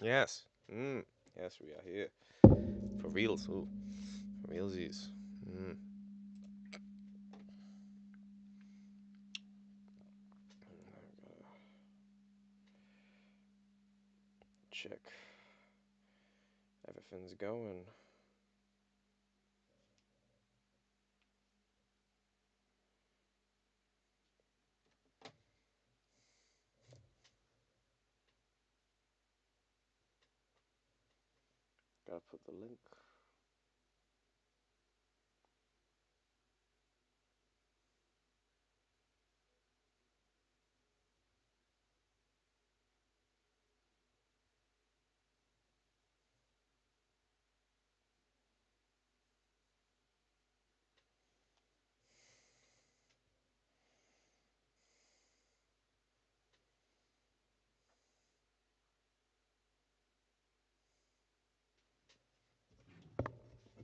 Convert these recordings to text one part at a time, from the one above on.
Yes. Yes, we are here. For reals. Ooh. For realsies. Check. Everything's going. Gotta put the link.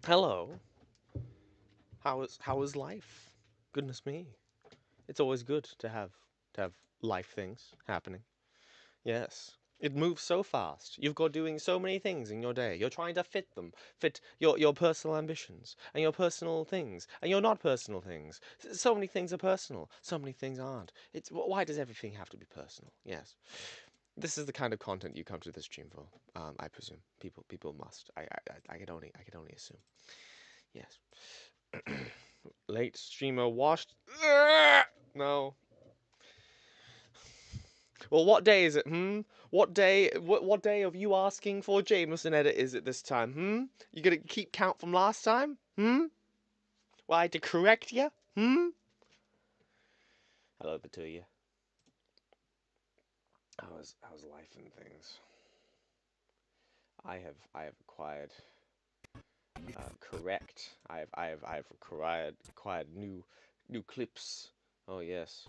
Hello. How is life? Goodness me. It's always good to have life things happening. Yes. It moves so fast. You've got doing so many things in your day. You're trying to fit your personal ambitions and your personal things and your not personal things. So many things are personal. So many things aren't. It's why does everything have to be personal? Yes. This is the kind of content you come to this stream for. I presume people must. I could only assume. Yes. Late streamer washed. No. Well, what day is it? What day? What day of you asking for Jameson edit is it this time? You gonna keep count from last time? Well, I had to correct you? Hello, the two of you. How's life and things? I have acquired correct. I have acquired new clips. Oh yes,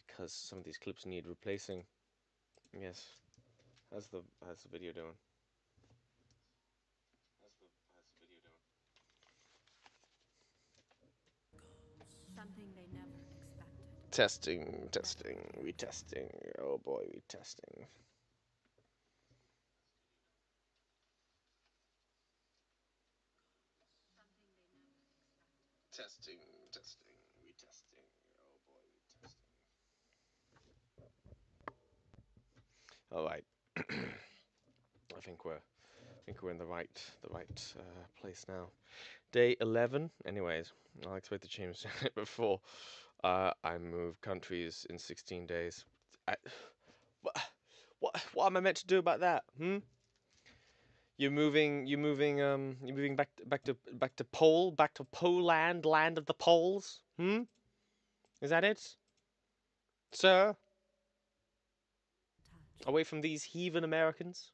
because some of these clips need replacing. Yes. How's the video doing? How's the video doing? Something they never expected. Testing, retesting. Oh boy, retesting. Testing, testing, retesting. Oh boy, retesting. All right. I think we're in the right place now. Day 11. Anyways, I'll expect to change it before I move countries in 16 days. I, what, what am I meant to do about that? You're moving back to Poland, land of the Poles? Is that it? Sir? Touched. Away from these heathen Americans?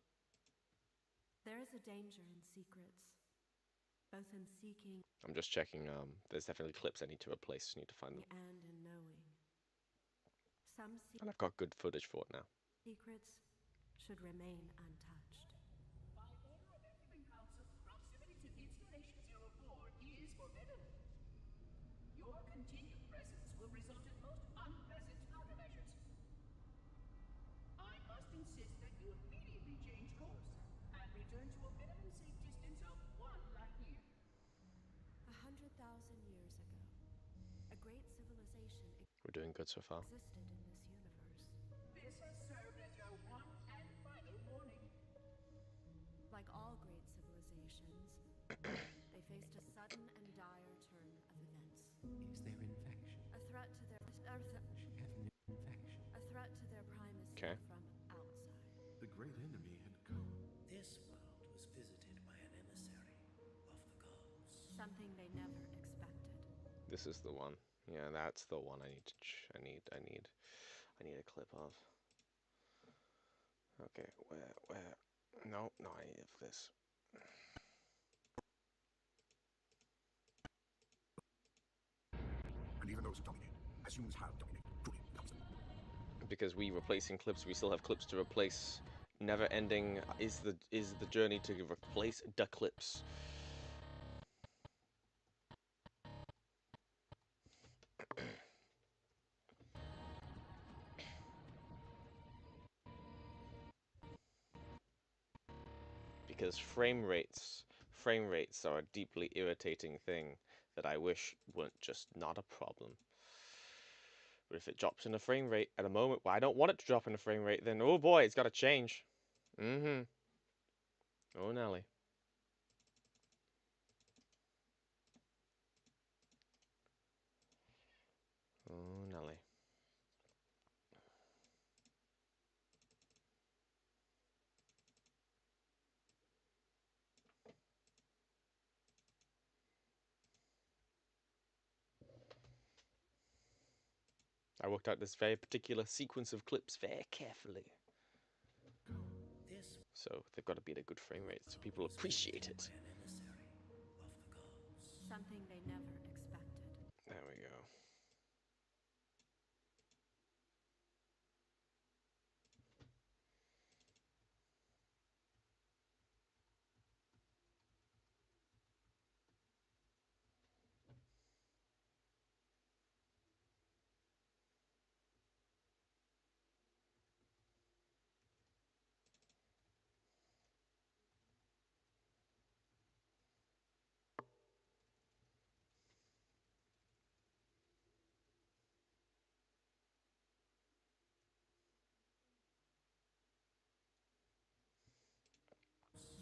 There is a danger in secrets, both in seeking I'm just checking, there's definitely clips I need to replace, need to find them. and in knowing. Some And I've got good footage for it now. secrets should remain untouched. By order of Everything Council, proximity to Installation 04 is forbidden. Your continued presence will result in most unpleasant countermeasures. I must insist that you immediately change course and return to a minimum safe distance of 1 light-year. 100,000 years ago, a great civilization We're doing good so far. existed in this universe. This has served as your one and final warning. Like all great civilizations, they faced a sudden and dire turn of events. Is there infection? A threat to their She have no infection. a threat to their primacy Okay. from outside. The great enemy had come. This world was visited by an emissary of the gods. Something they never expected. This is the one. Yeah, that's the one I need to I need a clip of. Okay, where? No, I need this. And even those who dominate, as humans have dominated, truly becomes them. Because we replacing clips, we still have clips to replace. Never ending is the journey to replace the clips. because frame rates are a deeply irritating thing that I wish weren't just not a problem. But if it drops in a frame rate at a moment where I don't want it to drop in a frame rate, then oh boy, it's got to change. Mm-hmm. Oh, Nelly. Oh, Nelly. I worked out this very particular sequence of clips very carefully. This So they've got to be at a good frame rate so people was appreciate visited it. by an emissary of the gods. Something they never expected. There we go.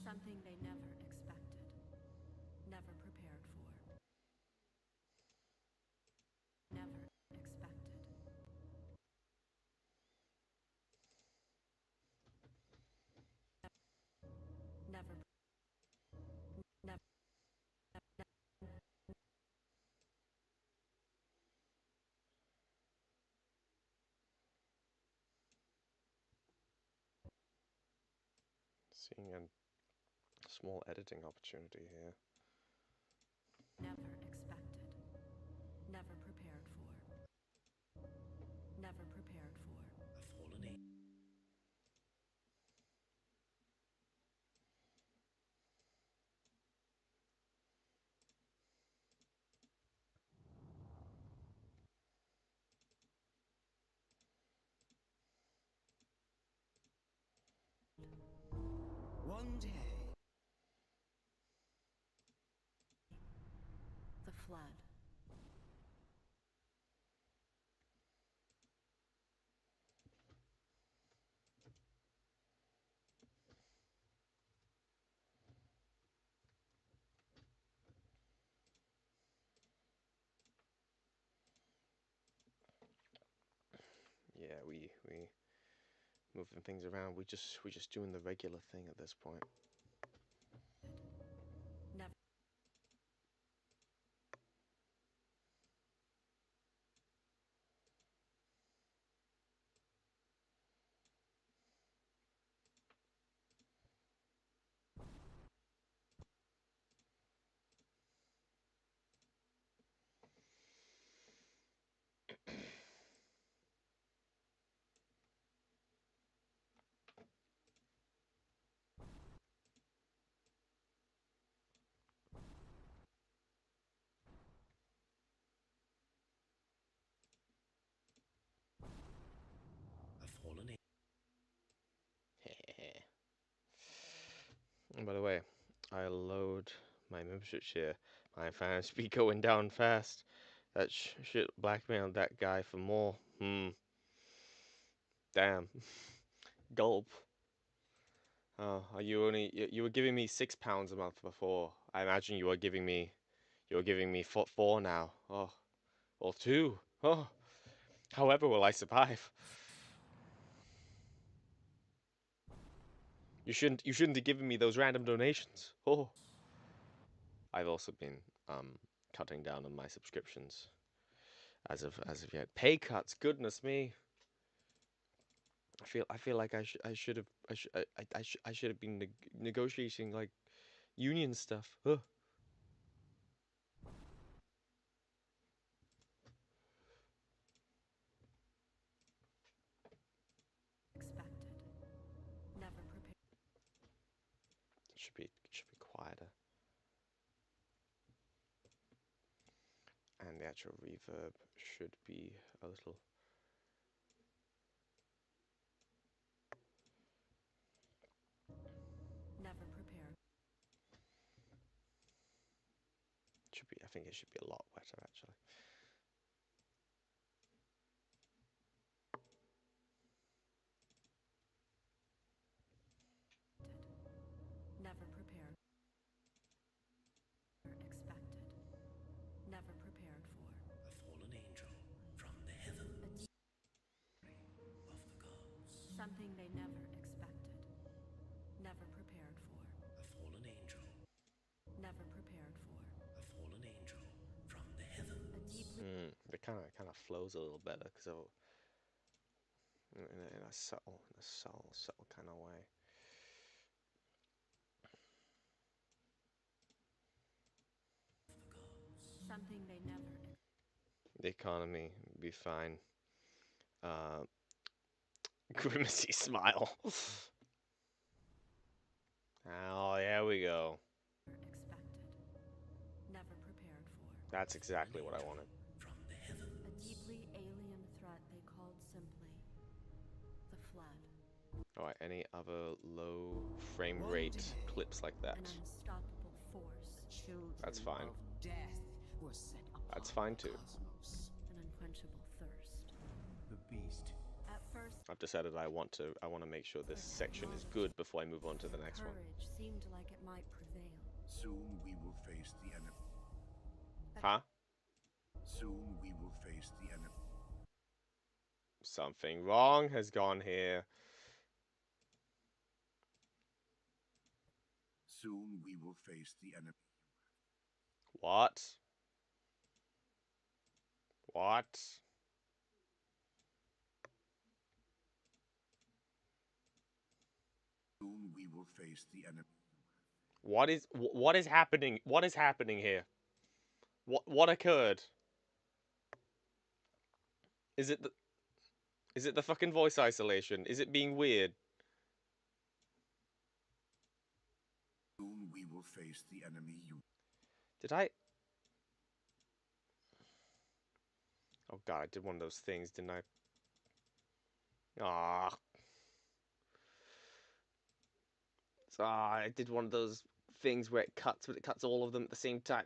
Something they never expected. Never prepared for. Never expected. Never. Never. Seeing a small editing opportunity here. Never expected. Never prepared for. Never prepared for. A fallen angel. One day. The flood. Yeah, we moving things around. We just doing the regular thing at this point. Never. A fallen angel. And by the way, I load my membership share. My fans be going down fast. That shit blackmailed that guy for more. Damn. Gulp. Oh, are you only you were giving me £6 a month before. I imagine you're giving me four now. Oh, or two. Oh, however will I survive? You shouldn't have given me those random donations. Oh, I've also been cutting down on my subscriptions as of yet. Pay cuts. Goodness me. I feel like I should have I should have been negotiating like union stuff. Ugh. Expected. Never prepared. It should be quieter. And the actual reverb should be a little. Never prepared I think it should be a lot wetter, actually. Never prepared. Expected. Never prepared for. A fallen angel from the heavens of the gods. Something they never expected. Never prepared for. A fallen angel. Never prepared for. A fallen angel from the heavens. A deeply It kind of flows a little better because in a subtle kind of way. something they never. The economy be fine. Grimacy smile. Oh, there we go. Expected. Never prepared for. That's exactly what I wanted. From the heavens. A deeply alien threat they called simply the Flood. Alright, any other low frame rate clips like that? An unstoppable force. Children That's fine. of death were set upon That's fine too. the cosmos. An unquenchable thirst. The beast. At first, I've decided I want to make sure this section is good before I move on to the next one. courage seemed like it might prevail. Soon we will face the enemy. Huh? Soon we will face the enemy. Something wrong has gone here. Soon we will face the enemy. What? What? Soon we will face the enemy. What is happening? What is happening here? What occurred? Is it the fucking voice isolation? Is it being weird? Soon we will face the enemy. Did I? Oh god, I did one of those things, didn't I? Ah. I did one of those things where it cuts, but it cuts all of them at the same time.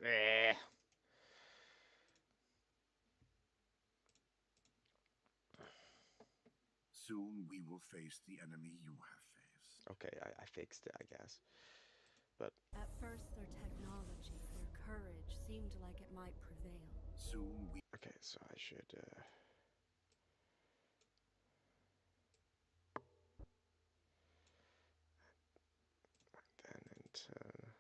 Soon we will face the enemy you have faced. Okay, I fixed it, I guess. But At first, their technology, their courage seemed like it might prevail. Soon we okay, so I should then enter.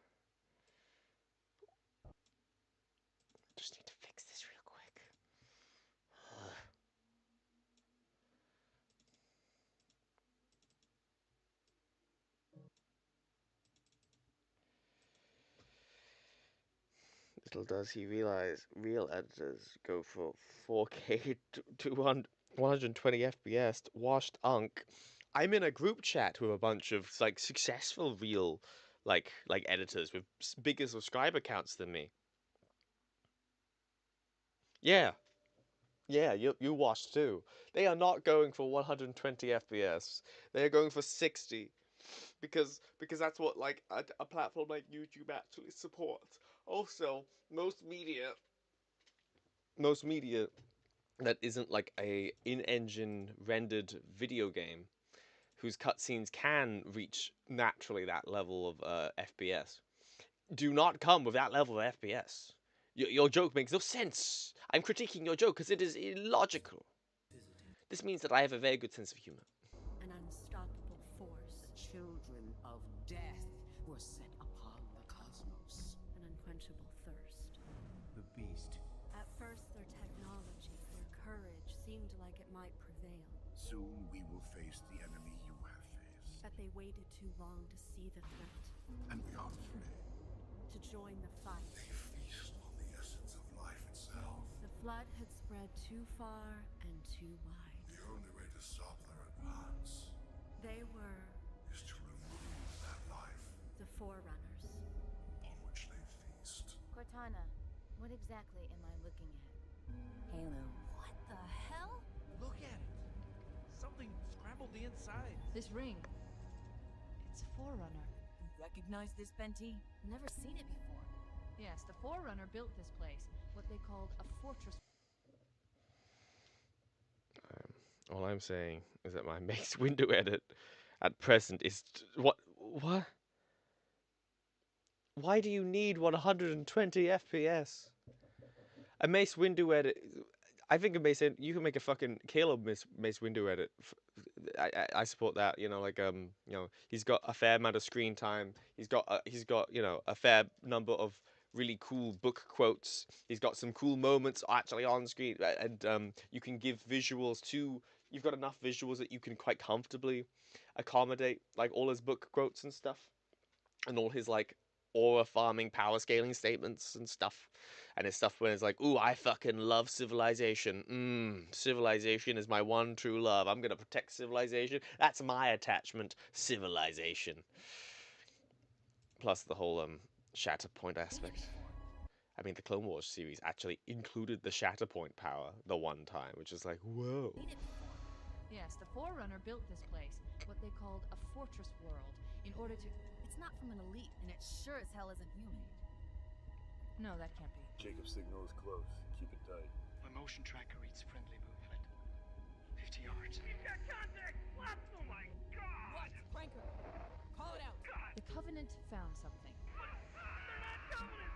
Just need to fix this real quick. Little does he realize, real editors go for 4K to 120 FPS, washed unk. I'm in a group chat with a bunch of like successful real like editors with bigger subscriber counts than me. Yeah. Yeah, you watched too. They are not going for 120 FPS. They are going for 60. Because that's what like a platform like YouTube actually supports. Also, most media that isn't like a in-engine rendered video game whose cutscenes can reach naturally that level of FPS do not come with that level of FPS. Your joke makes no sense. I'm critiquing your joke because it is illogical. This means that I have a very good sense of humor. An unstoppable force. The children of death were set upon the cosmos. An unquenchable thirst. the beast. At first, their technology, their courage seemed like it might prevail. Soon we will face the enemy you have faced. But they waited too long to see the threat, And we are free. to join the fight. They feast on the essence of life itself. The Flood had spread too far and too wide. The only way to stop their advance They were is to remove that life the Forerunners. upon which they feast. Cortana, what exactly am I looking at? Halo. What the hell? Look at it. Something scrambled the inside. This ring. It's a Forerunner. Recognize this, Benti? Never seen it before. Yes, the Forerunner built this place, what they called a fortress. All I'm saying is that my Mace window edit at present is what? What? Why do you need 120 FPS? A Mace window edit. I think a Mace. You can make a fucking Caleb Mace window edit. I support that. You know, like he's got a fair amount of screen time. He's got a fair number of really cool book quotes. He's got some cool moments actually on screen, and you can give visuals too. You've got enough visuals that you can quite comfortably accommodate like all his book quotes and stuff, and all his like aura farming power scaling statements and stuff. And his stuff when it's like, ooh, I fucking love civilization. Civilization is my one true love. I'm gonna protect civilization. That's my attachment. Civilization. Plus the whole Shatterpoint aspect. I mean, the Clone Wars series actually included the Shatterpoint power the one time, which is like, whoa. Yes, the Forerunner built this place, what they called a fortress world, in order to. It's not from an elite, and it sure as hell isn't human. No, that can't be. Jacob's signal is close. Keep it tight. My motion tracker reads friendly movement. 50 yards. He's got contact! What? Oh my god! What? Franker! Call it out! God! The Covenant found something. They're not Covenant!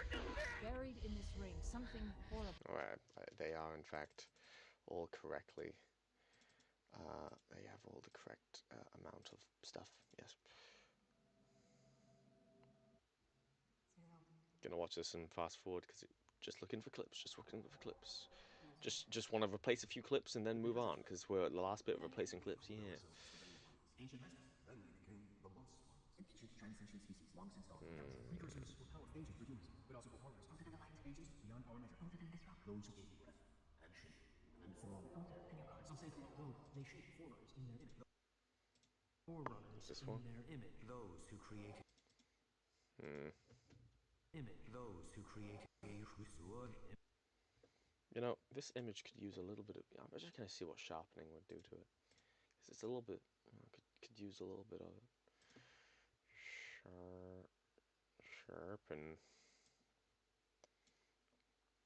They're just Buried in this ring, something horrible. Alright, they are in fact all correctly. They have all the correct amount of stuff. Yes. Gonna watch this and fast forward because just looking for clips. Just looking for clips. Just want to replace a few clips and then move on because we're at the last bit of replacing clips. Yeah. Ancient restless, then they became the lost ones. An ancient transcendent species, long since gone. Precursors were powerful agents for humans, but also for horrors. Older than the light. Agents beyond our measure. Older than this rock. Those who gave you breath and shape and form. Older than your gods. Some say that although they shape forerunners in their image, forerunners This in one? their image, Those who created those who created You know, this image could use a little bit of. I'm just gonna see what sharpening would do to it, because it's a little bit. Could use a little bit of it. Sharpen.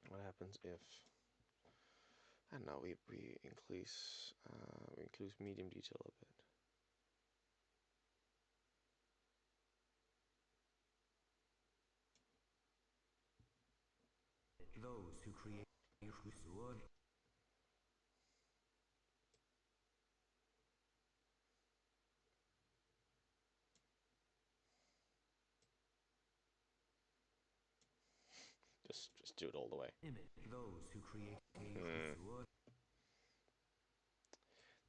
What happens if? I don't know. We increase medium detail a bit. those who created Just do it all the way. those who created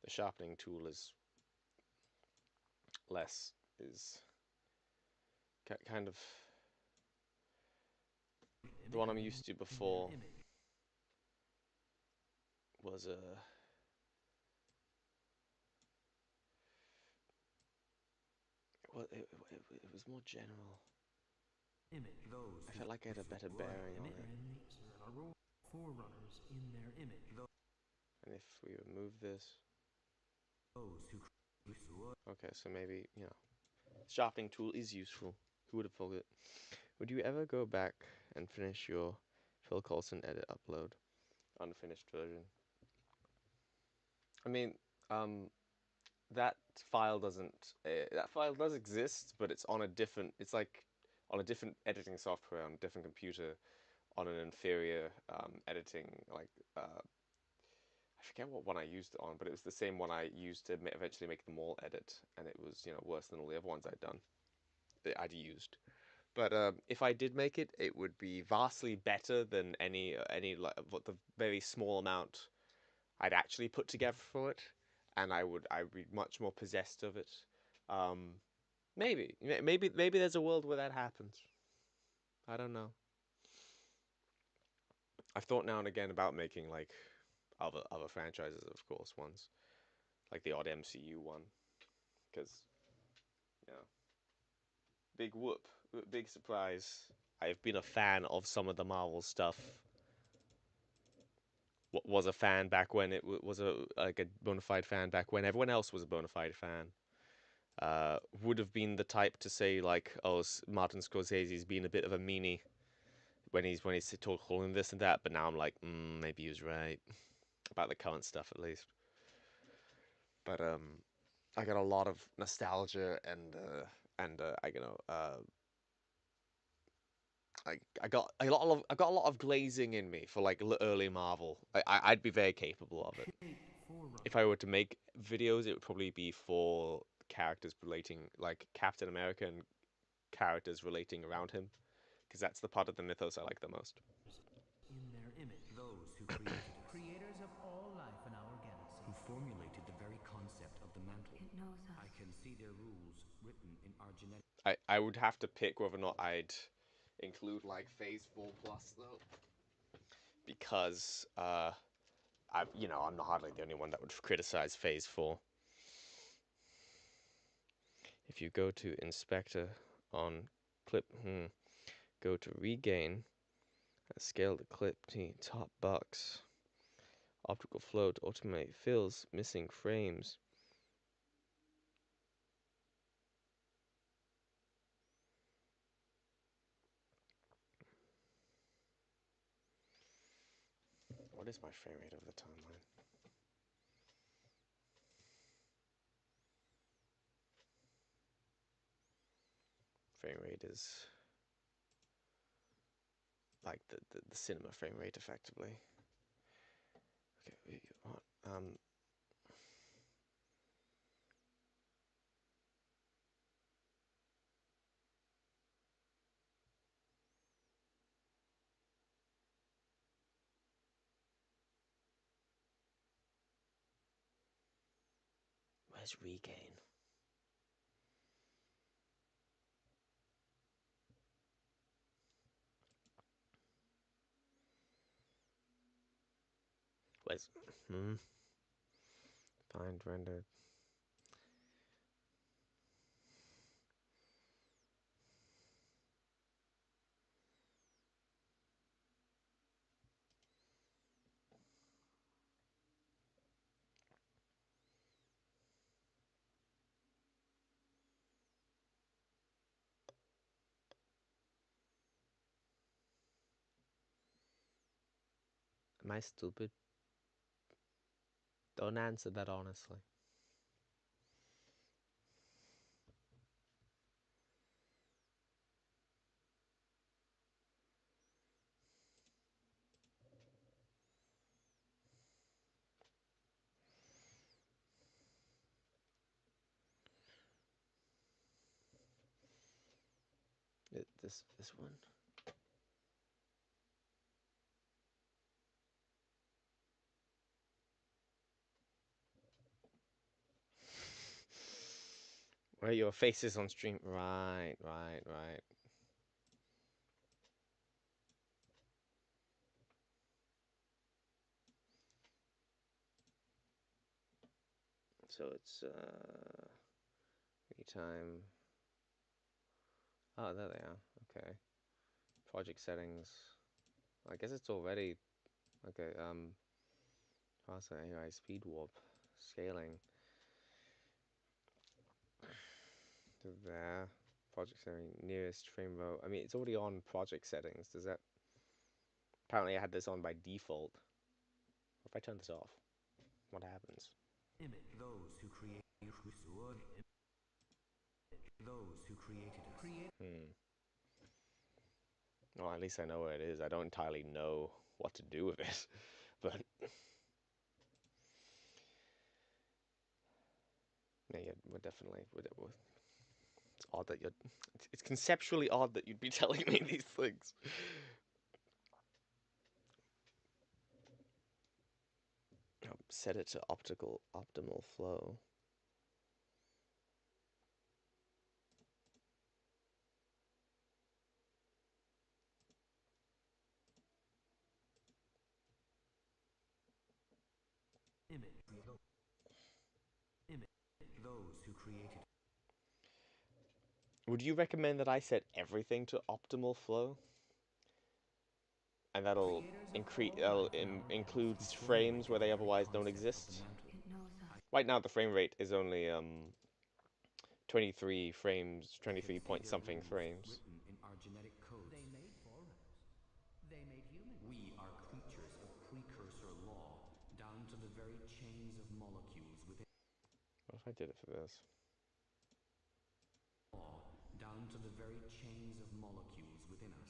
The sharpening tool is less is kind of the one I'm used to before was a well it was more general. I felt like I had a better bearing on it. forerunners in their image. And if we remove this, okay, so maybe sharpening tool is useful. Who would have thought it? Would you ever go back and finish your Phil Coulson edit upload, unfinished version? I mean, that file doesn't. That file does exist, but it's on a different. It's like on a different editing software on a different computer, on an inferior editing like. I forget what one I used it on, but it was the same one I used to eventually make the mall edit, and it was worse than all the other ones I'd done. I'd used. But if I did make it, it would be vastly better than any like what the very small amount I'd actually put together for it, and I'd be much more possessed of it. Maybe there's a world where that happens. I don't know. I've thought now and again about making like other franchises, of course, ones like the odd MCU one, because big whoop, big surprise. I've been a fan of some of the Marvel stuff. Was a fan back when it was like a bona fide fan back when everyone else was a bona fide fan. would have been the type to say like, "Oh, Martin Scorsese's been a bit of a meanie when he's calling this and that." But now I'm like, maybe he was right about the current stuff at least. But I got a lot of nostalgia and I got a lot of glazing in me for like early Marvel. I'd be very capable of it. If I were to make videos, it would probably be for characters relating, like Captain America and characters relating around him, because that's the part of the mythos I like the most. In their image, those who created us, creators of all life in our galaxy, who formulated the very concept of the mantle. It knows us. I can see their rules written in our genetic. I would have to pick whether or not I'd include like Phase 4 Plus though, because I'm not hardly the only one that would criticize Phase 4. If you go to Inspector on clip, go to Regain, scale the clip to top box, optical flow to automate fills, missing frames. What is my frame rate of the timeline? Frame rate is like the cinema frame rate, effectively. Okay, where's Regain? Where's find rendered? Am I stupid? Don't answer that honestly. This one. Where your face is on stream. Right. So it's time. Oh, there they are. Okay. Project settings. I guess it's already okay. Faster AI speed warp scaling to there. Project setting nearest frame rate. I mean, it's already on project settings. Does that? Apparently, I had this on by default. If I turn this off, what happens? image, those who create those who created us, Well, at least I know where it is. I don't entirely know what to do with it, but yeah, we're definitely. It's odd that you're. It's conceptually odd that you'd be telling me these things. Set it to optimal flow. image, those who created. Would you recommend that I set everything to optimal flow? And that'll include frames where they otherwise don't exist. It knows us. Right now, the frame rate is only 23 frames, 23 point something frames. Written in our genetic codes. They made forerunners. They made humans. We are creatures of precursor law, down to the very chains of molecules within. What if I did it for this? Law, down to the very chains of molecules within us.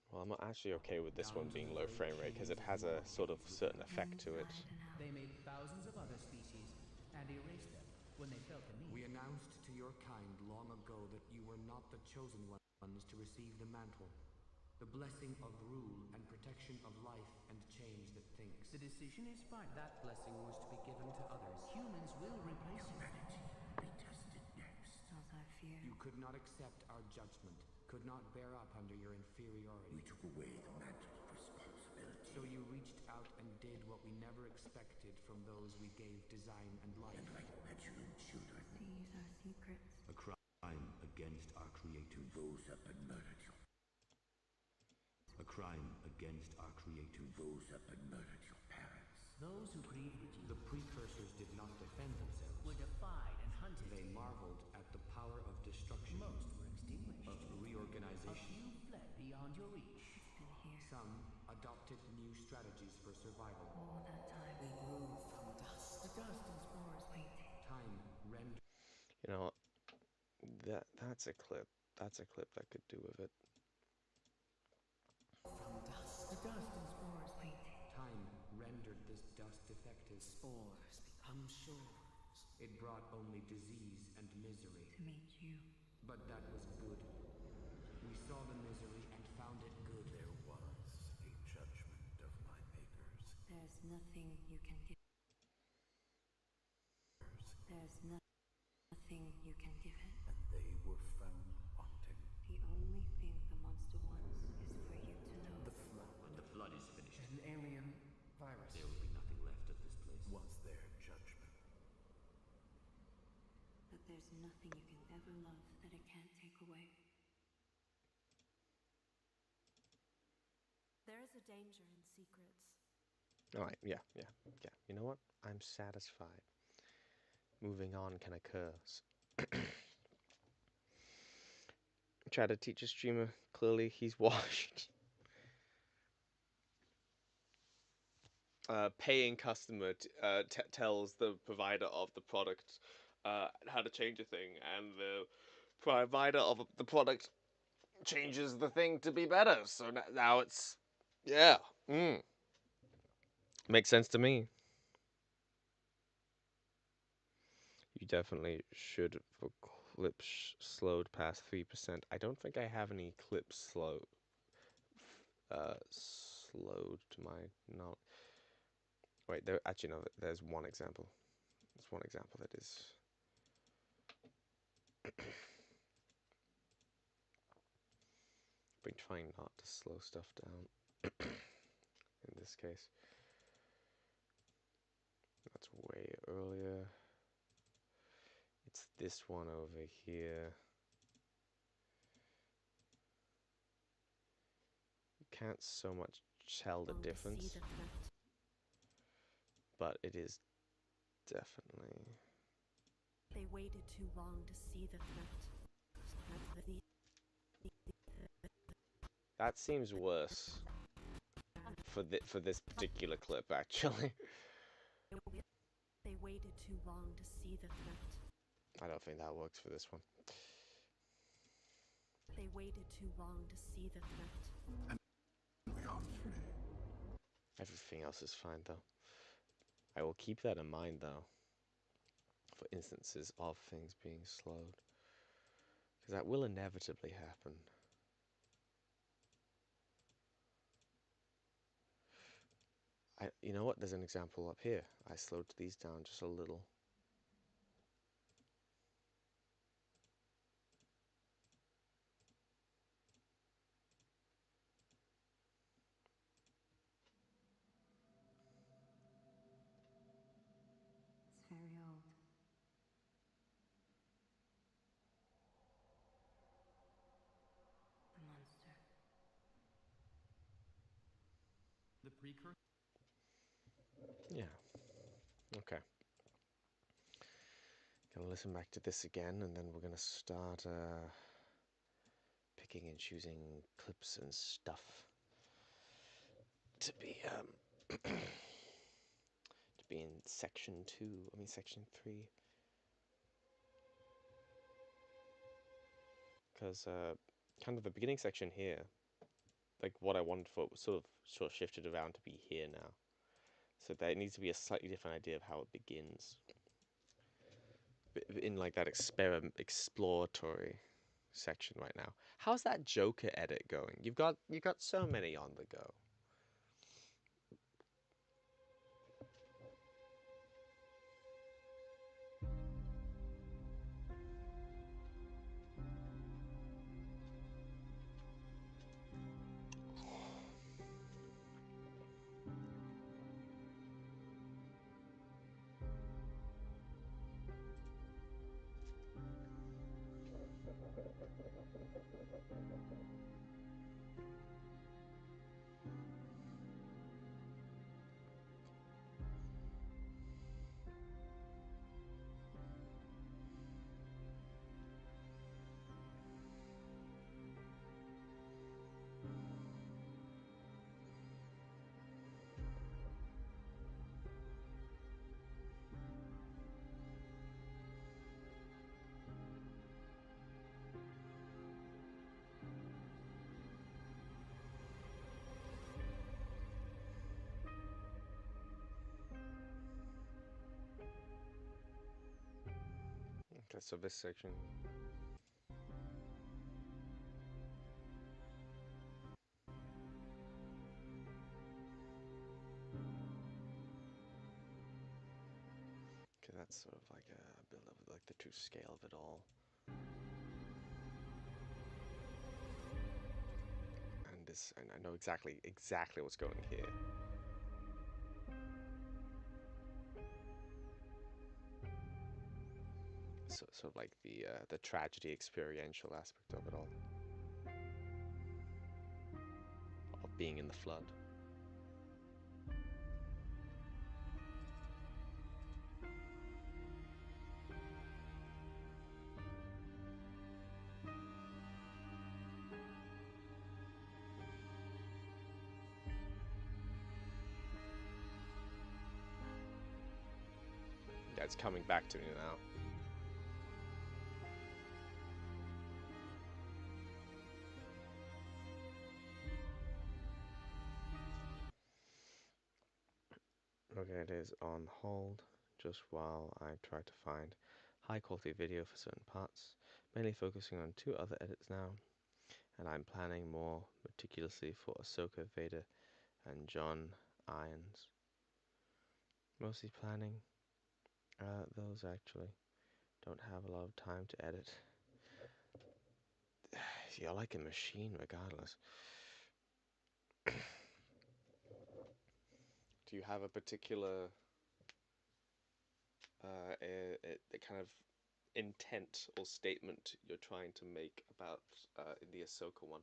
Well, I'm not actually okay with this one being low frame rate because it has a sort of certain effect to it. They made thousands of other species and erased them when they felt the need. We announced to your kind long ago that you were not the chosen ones to receive the mantle. The blessing of rule and protection of life and change that thinks. The decision is fine. That blessing was to be given to others. Humans will replace Humanity be tested next. As I fear. You could not accept our judgment, could not bear up under your inferiority. We took away the mantle of responsibility. So you reached out and did what we never expected from those we gave design and life. And like petulant children. These are secrets. A crime against our Creator. Those up and murdered your. A crime against our Creator. Those up and murdered your parents. Those who created you, the precursors, did not defend themselves. Were defied and hunted. They marveled at the power of destruction. Most were extinguished. Of reorganization. A few fled beyond your reach. It's been here. Some adopted new strategies for survival. All that time. They grew from dust. The dust and spores waiting. Time rendered. You know, that's a clip. That's a clip that could do with it. From dust. The dust and spores waiting. Time rendered this dust defective. Spores become shores. It brought only disease and misery. To meet you. But that was good. We saw the misery and found it good. There was a judgment of my makers. There's nothing you can give. There's nothing you can give it. And they were found wanting. The only thing the monster wants is for you to know. The flood. When the flood is finished, An alien virus. there will be nothing left of this place. Was their judgment. But there's nothing you can ever love that it can't take away. There is a danger in secrets. Alright, yeah. You know what? I'm satisfied. Moving on can occur. Try to teach a streamer. Clearly, he's washed. Paying customer tells the provider of the product how to change a thing, and the provider of the product changes the thing to be better. So now it's, yeah, makes sense to me. You definitely should for clips slowed past 3%. I don't think I have any clips slowed to my knowledge. Wait, there actually no. There's one example. There's one example that is. Been trying not to slow stuff down. In this case, that's way earlier. It's this one over here. You can't so much tell the difference, but it is definitely. They waited too long to see the threat. That seems worse for this particular clip, actually. They waited too long to see the threat. I don't think that works for this one. They waited too long to see the threat. And we are free. Everything else is fine, though. I will keep that in mind, though, for instances of things being slowed, because that will inevitably happen. You know what? There's an example up here. I slowed these down just a little. It's very old. precursor. Yeah. Okay. Gonna listen back to this again, and then we're gonna start picking and choosing clips and stuff to be to be in section 2. I mean section 3. Because kind of the beginning section here, like what I wanted for it was sort of shifted around to be here now. So there needs to be a slightly different idea of how it begins. In like that exploratory section right now. How's that Joker edit going? You've got so many on the go. Okay, so this section. Okay, that's sort of like a build up of like the true scale of it all. And this, and I know exactly what's going here. So, sort of like the tragedy experiential aspect of it all, of being in the flood. Yeah, it's coming back to me now. Okay, it is on hold just while I try to find high quality video for certain parts, mainly focusing on 2 other edits now, and I'm planning more meticulously for Ahsoka, Vader, and John Irons. Mostly planning those actually. Don't have a lot of time to edit. You're like a machine regardless. Do you have a particular a kind of intent or statement you're trying to make about in the Ahsoka one?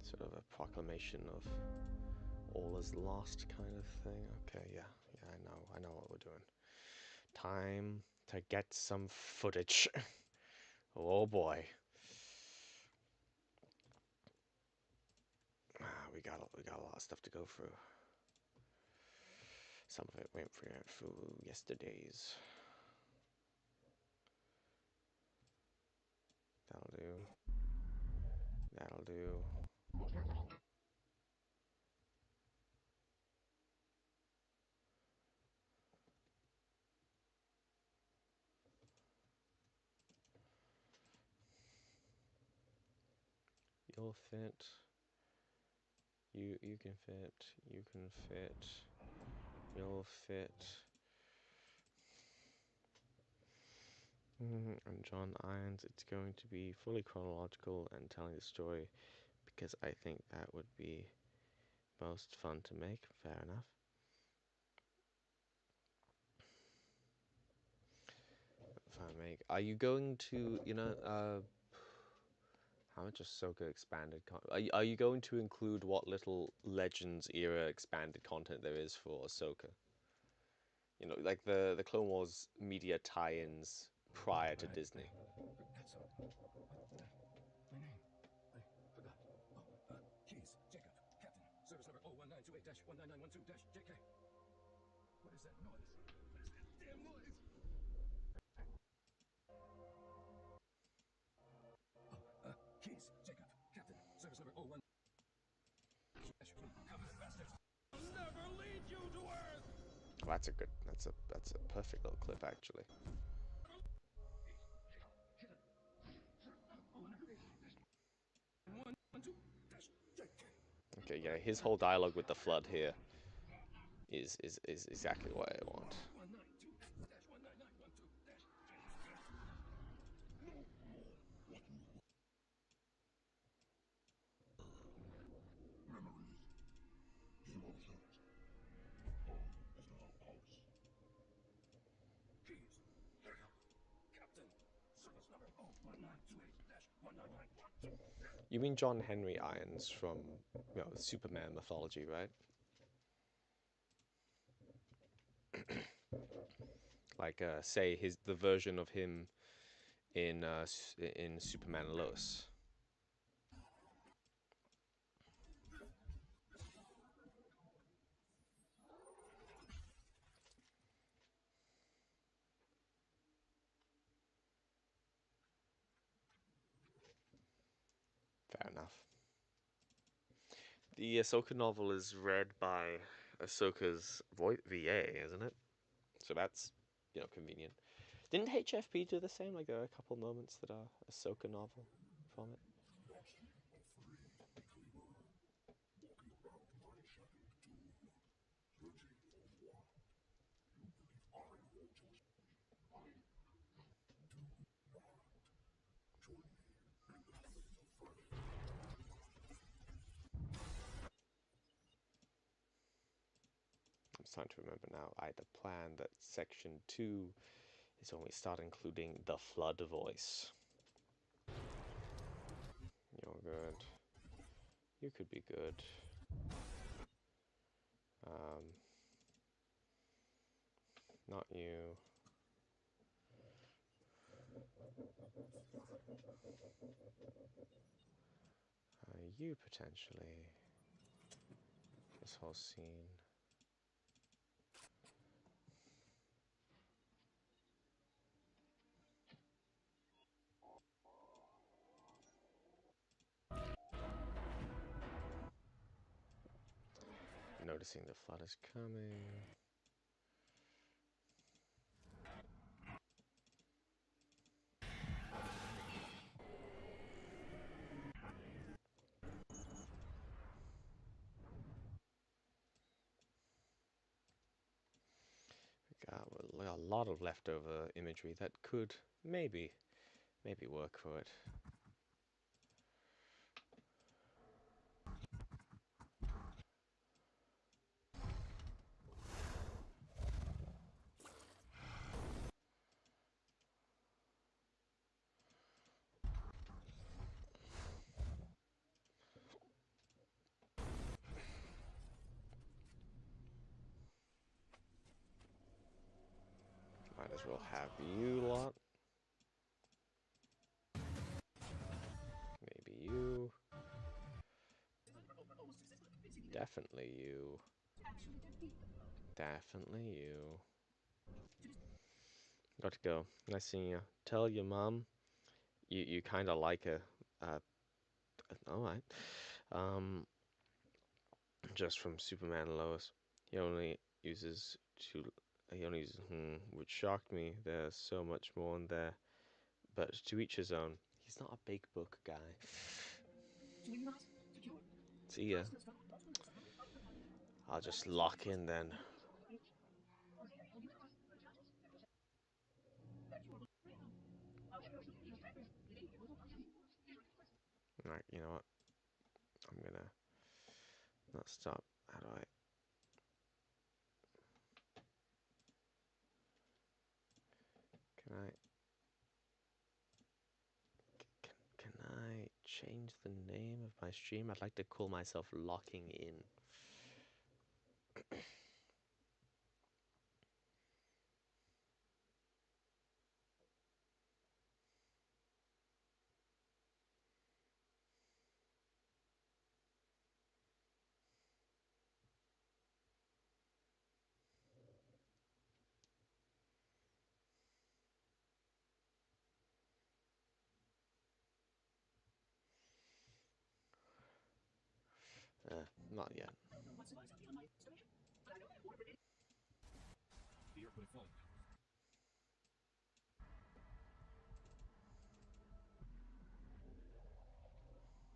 Sort of a proclamation of all is lost kind of thing. Okay, yeah, I know what we're doing. Time to get some footage. Oh boy. We got a lot of stuff to go through. Some of it went through yesterday's. That'll do. That'll do. You'll fit. You can fit. You can fit. You'll fit. And John Irons, it's going to be fully chronological and telling the story because I think that would be most fun to make. Fair enough. Are you going to, how much Ahsoka expanded are you going to include what little Legends era expanded content there is for Ahsoka? You know, like the Clone Wars media tie-ins prior to Disney. That's what? My name. I forgot. Oh, keys. Jacob. Captain. Service number 01928-19912-JK. What is that noise? What is that damn noise? Keys. Jacob. Captain. Service number 01. I'll never lead you to Earth! Well, that's a perfect little clip actually. Okay, yeah, his whole dialogue with the Flood here is exactly what I want. You mean John Henry Irons from, Superman mythology, right? Like, say the version of him in Superman and Lois. Fair enough. The Ahsoka novel is read by Ahsoka's VA, isn't it? So that's, convenient. Didn't HFP do the same? Like, there are a couple moments that are Ahsoka novel from it. I'm starting to remember now. I had a plan that section 2 is when we start including the Flood voice. You're good. You could be good. Not you. You potentially. This whole scene. Noticing the Flood is coming. We got a lot of leftover imagery that could maybe work for it. Might as well have you lot. Maybe you. Definitely you. Definitely you. Got to go. Nice seeing you. Tell your mom you kind of like her. All right. Just from Superman and Lois. He only uses which shocked me. There's so much more in there. But to each his own. He's not a big book guy. See ya. I'll just lock in then. Alright, you know what? I'm gonna not stop. How do I? Can I? Can I change the name of my stream? I'd like to call myself Locking In. Not yet. Fear could have fallen.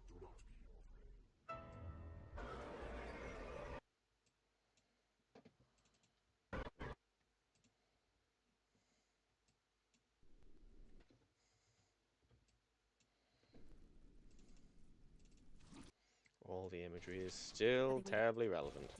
Do not be All the imagery is still terribly relevant.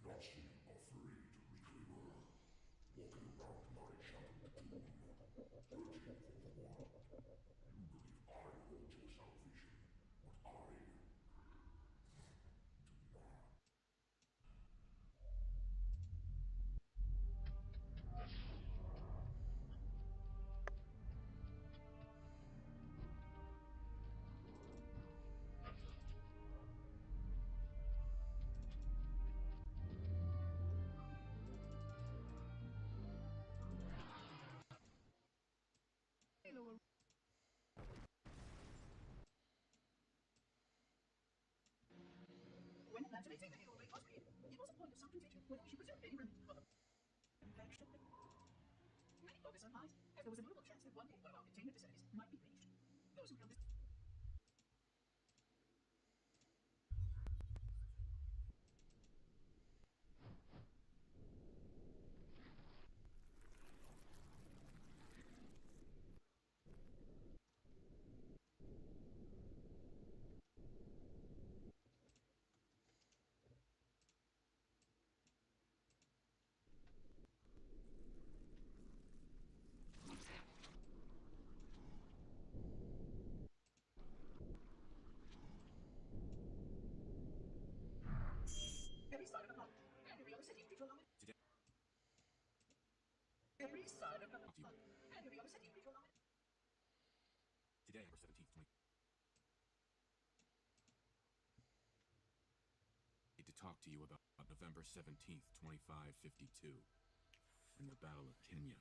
not seem afraid, reclaimer. Walking around my shattered tomb, searching for the one. You believe I hold your salvation, but I do not. When activating the halo ray was read, it was a point of some contention whether we should preserve any remnant of the flash. Many focus on highs, as there was a notable chance that one day one of our containment facilities might be breached. Those who held this every side of the plot, and every other setting feature along it. Every side of the plot, and every other setting feature along it. Today, November 17th, 20... I need to talk to you about November 17th, 2552, and the Battle of Kenya.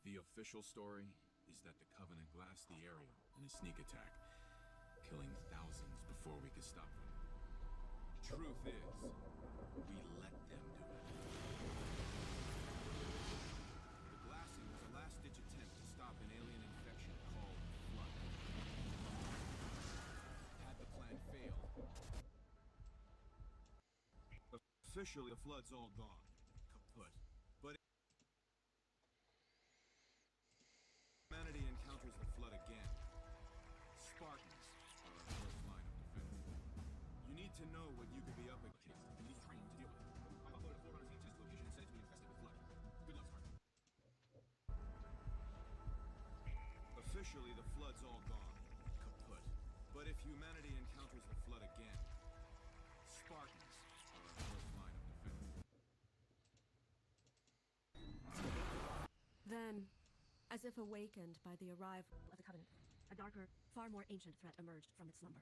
The official story is that the Covenant glassed the area in a sneak attack, killing thousands before we could stop them. Truth is, we let them do it. The glassing was a last-ditch attempt to stop an alien infection called Flood. Had the plan failed, officially the Flood's all gone, kaput. But humanity encounters the Flood again. Spartans are our first line of defense. You need to know what you could be up against. You need training to deal with it. I've uploaded 400 feet test location said to be infested with Flood. Good luck, Spartan. Officially, the Flood's all gone, kaput. But if humanity encounters the Flood again, Spartans are our first line of defense. Then, as if awakened by the arrival of the Covenant, a darker, far more ancient threat emerged from its slumber.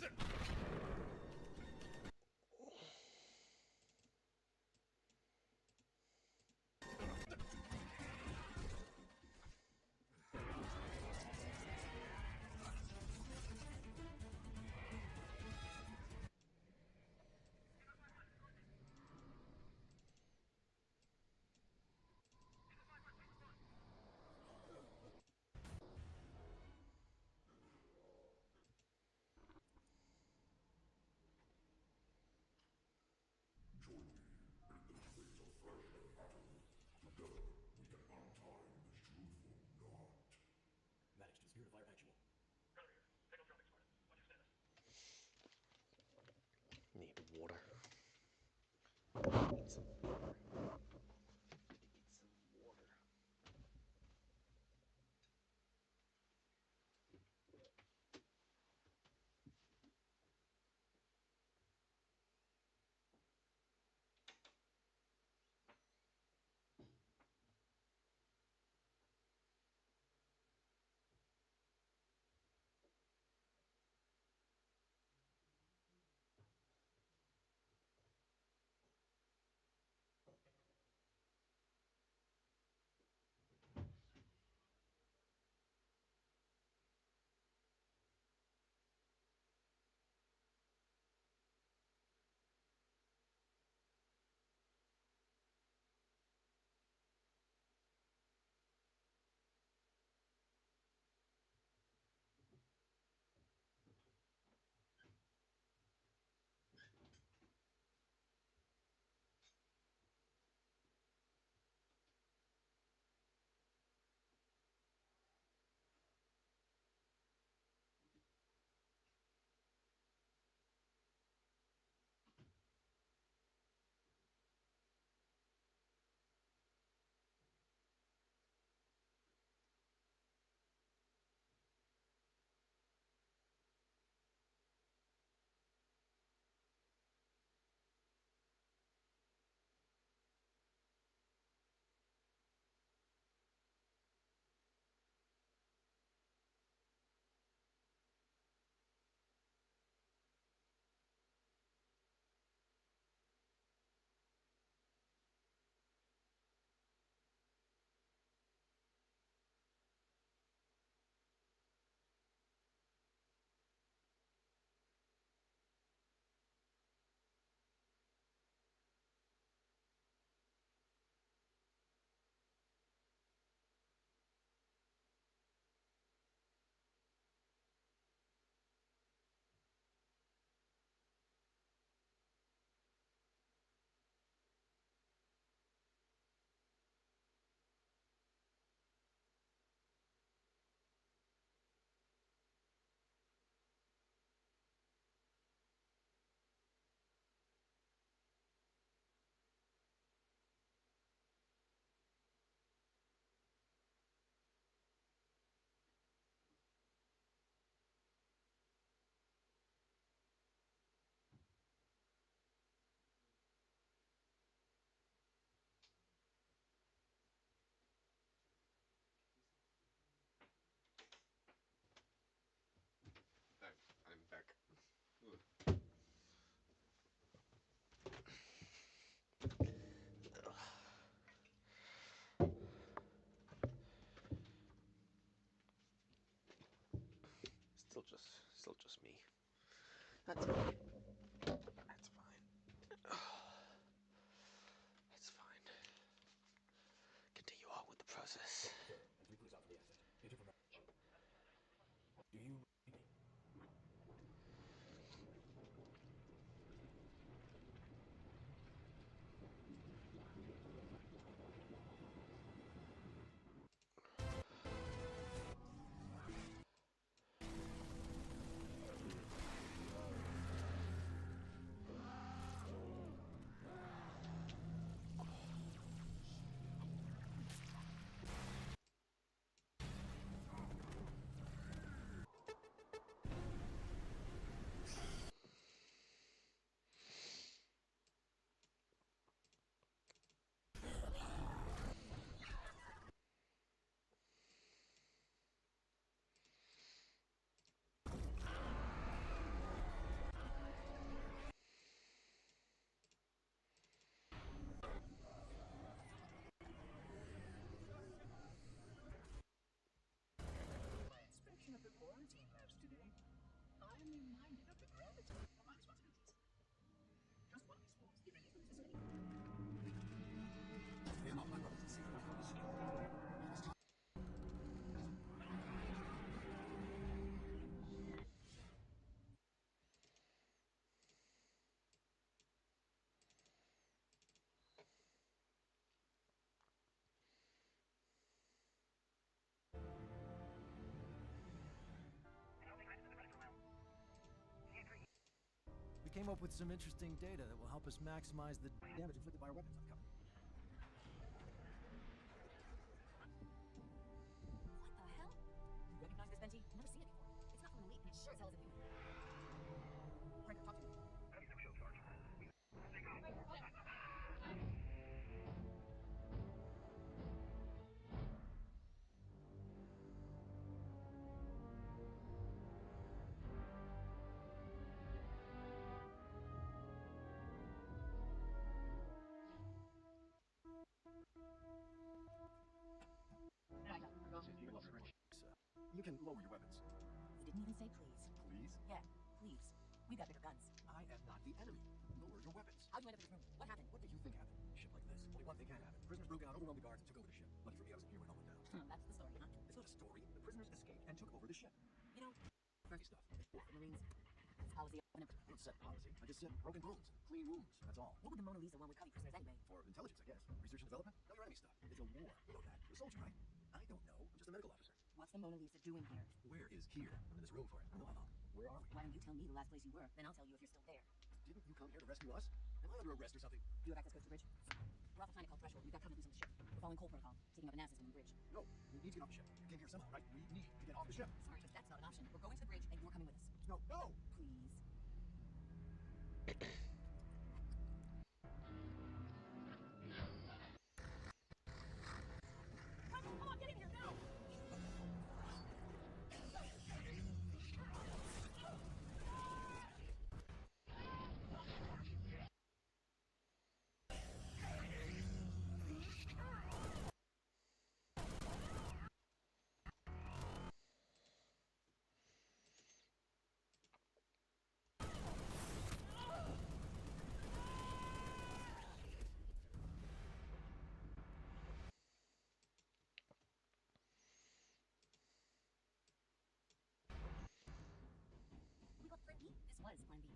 Managed to the spirit of fire actual. Need water. Need some water. Need some water. I'm back. Ugh. Still just me. That's fine. That's fine. It's fine. Continue on with the process. Sir, entry please out for the exit. Enter for... Do you read me? came up with some interesting data that will help us maximize the damage inflicted by our weapons on cover. What the hell? You recognize this, Benji? I've never seen it before. It's not from an elite, and it sure as hell isn't human. Frank, talk to me. Heavy the real charge. You can lower your weapons. You didn't even say please. Please? Yeah, please. We've got bigger guns. I am not the enemy. Lower your weapons. How'd you end up in this room? What happened? What do you think happened? A ship like this. Only one thing can happen. Prisoners broke out, overwhelmed the guards, and took over the ship. Lucky for me, I wasn't here when it all went down. That's the story, huh? It's not a story. The prisoners escaped and took over the ship. You know, First stuff. the Marines. It's policy of an I don't set policy. I just set broken bones and clean wounds. That's all. What would the Mona Lisa want with cubby prisoners anyway? For intelligence, I guess. Research and development. Know your enemy stuff. It's a war. You know that. You're a soldier, right? I don't know. I'm just a medical officer. What's the Mona Lisa doing here? Where is here? I'm in this room for it. No, I'm not. Where are we? Why don't you tell me the last place you were? Then I'll tell you if you're still there. Didn't you come here to rescue us? Am I under arrest or something? Do you have access coast to the bridge? We're off a planet called Threshold. We've got covenant loose on the ship. We're following Cole Protocol, taking up a NASA system on the bridge. No, we need to get off the ship. You came here somehow, right? We need to get off the ship. Sorry, but that's not an option. We're going to the bridge, and you're coming with us. No, no! Please. Come on, get in here now! We got Plan B? This was Plan B.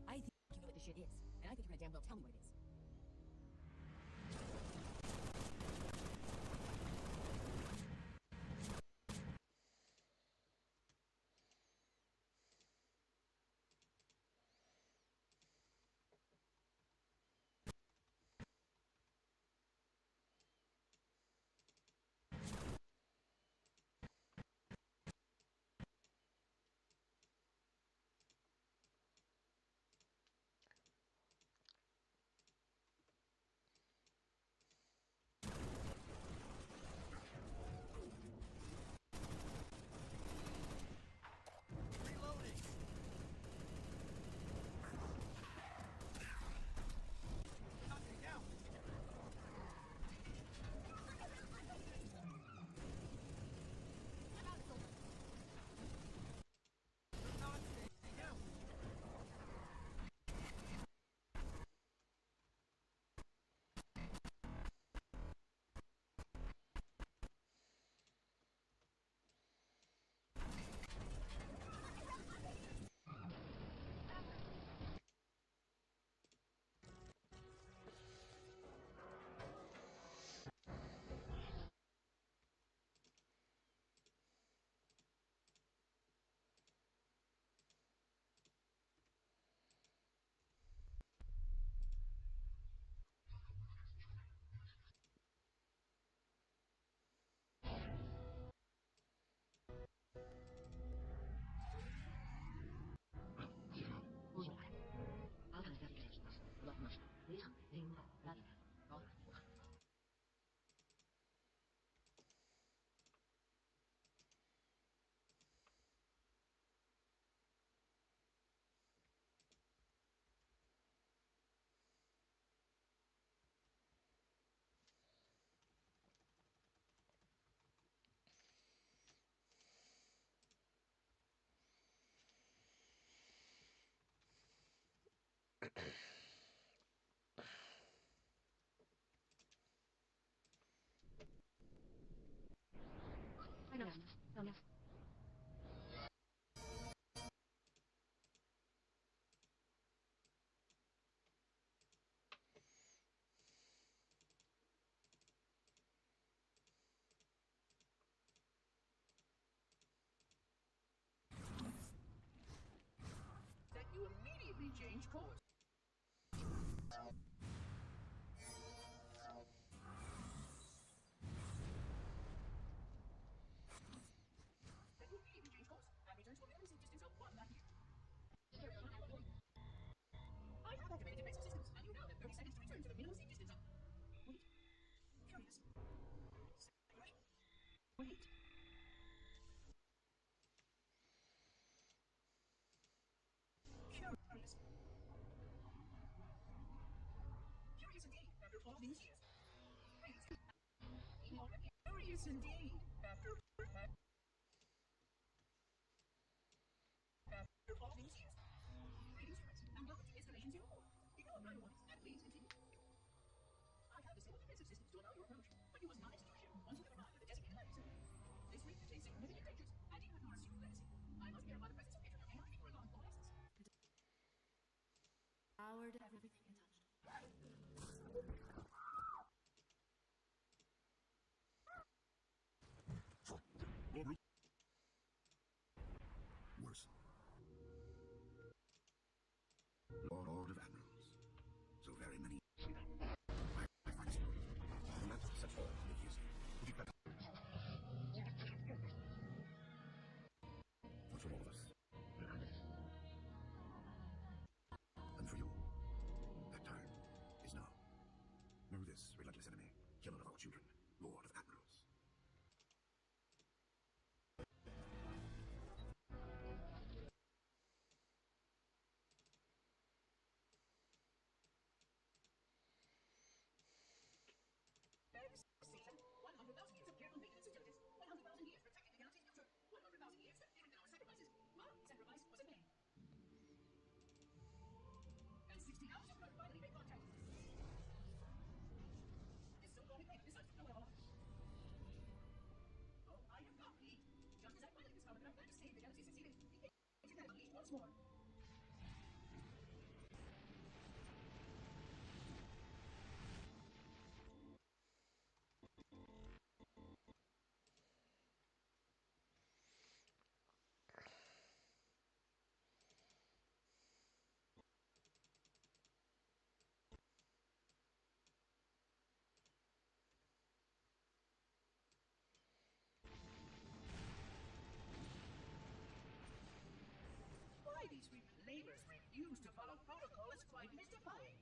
I think you know what this shit is, and I think you're gonna damn well tell me what it is. That you immediately change course. Then you immediately change course and return to a minimum safe distance of 1 light year. I have activated defensive systems, and you now have 30 seconds to return to the minimum safe distance of... Wait. Curious. Wait. Curious. Curious indeed, after all these years. Curious indeed, after all these years. Greetings, friends, and welcome to Installation 04. Ignore prior warnings, and please continue. I have disabled defensive systems to allow your approach, but you must not exit your ship once you have arrived at the designated landing zone. This may contain significant dangers, and even your assumed legacy, I must verify the presence of patron AI before allowing full access. Devoured everything it touched. Worse. Lord of Admirals. So very many. I find it. And that's such all idiocy. But for all of us. And for you. That time is now. Know this, relentless enemy, killer of our children, Lord of Admirals. Season 100,000 years of careful maintenance intelligence, 100,000 years protecting the galaxy's future, 100,000 years that even our sacrifices, my sacrifice was in vain. And 60 hours of finally made contact. This so-called ignite decides to blow it all up. Oh, I am complete. Just as I finally discovered that I plan to save the galaxy succeeded, the agent had unleashed once more. Why these labors refuse to follow protocol is quite mystifying.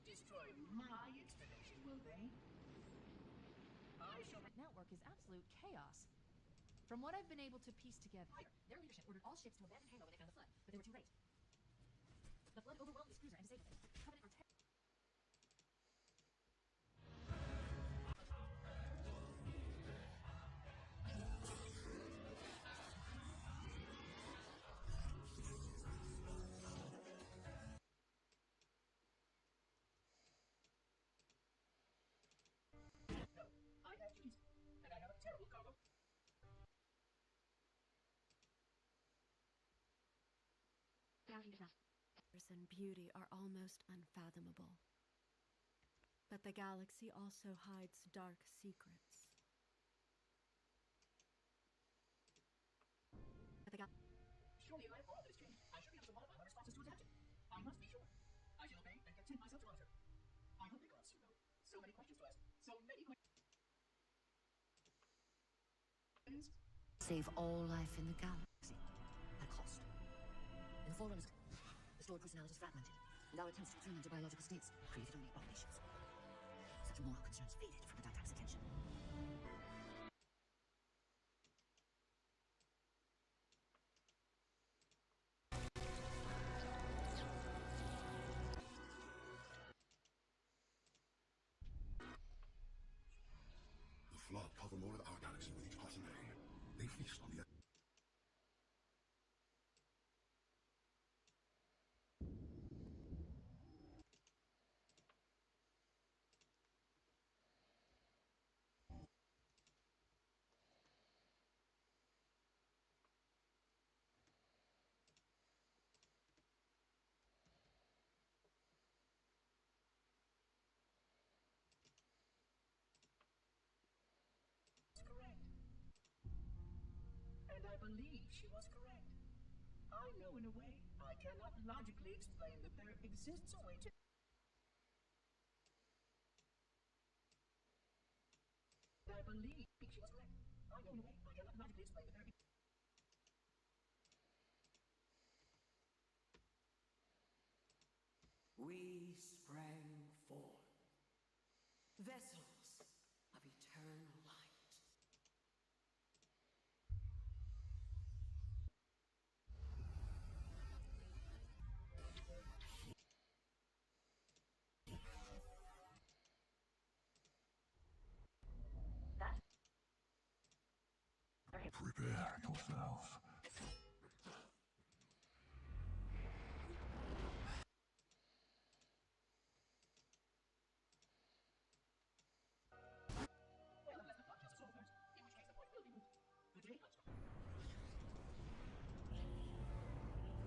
Destroy my installation, will they? I shall... Network is absolute chaos. From what I've been able to piece together... Their leadership ordered all ships to abandon Halo when they found the flood, but they were too late. The flood overwhelmed this cruiser and disabled it. Covenant are No, I have duties, and I have a terrible cargo. And beauty are almost unfathomable. But the galaxy also hides dark secrets. Surely in light of all that has changed, I should be able to modify my responses to adapt it. I must be sure. I shall obey and content myself to monitor. I hope they answer, though. So many questions to ask. So many questions. save all life in the galaxy. At cost. In the Forerunners, the stored personalities fragmented, and our attempts to return them to biological states created only abominations. Such moral concerns faded from the Didact's attention. The flood cover more of our galaxy with each passing day. They feast on the... believe she was correct. I know in a way I cannot logically explain that there exists a way to... I believe she was correct. I know in a way I cannot logically explain that there... We sprang forth, vessels of eternal light. Prepare yourself.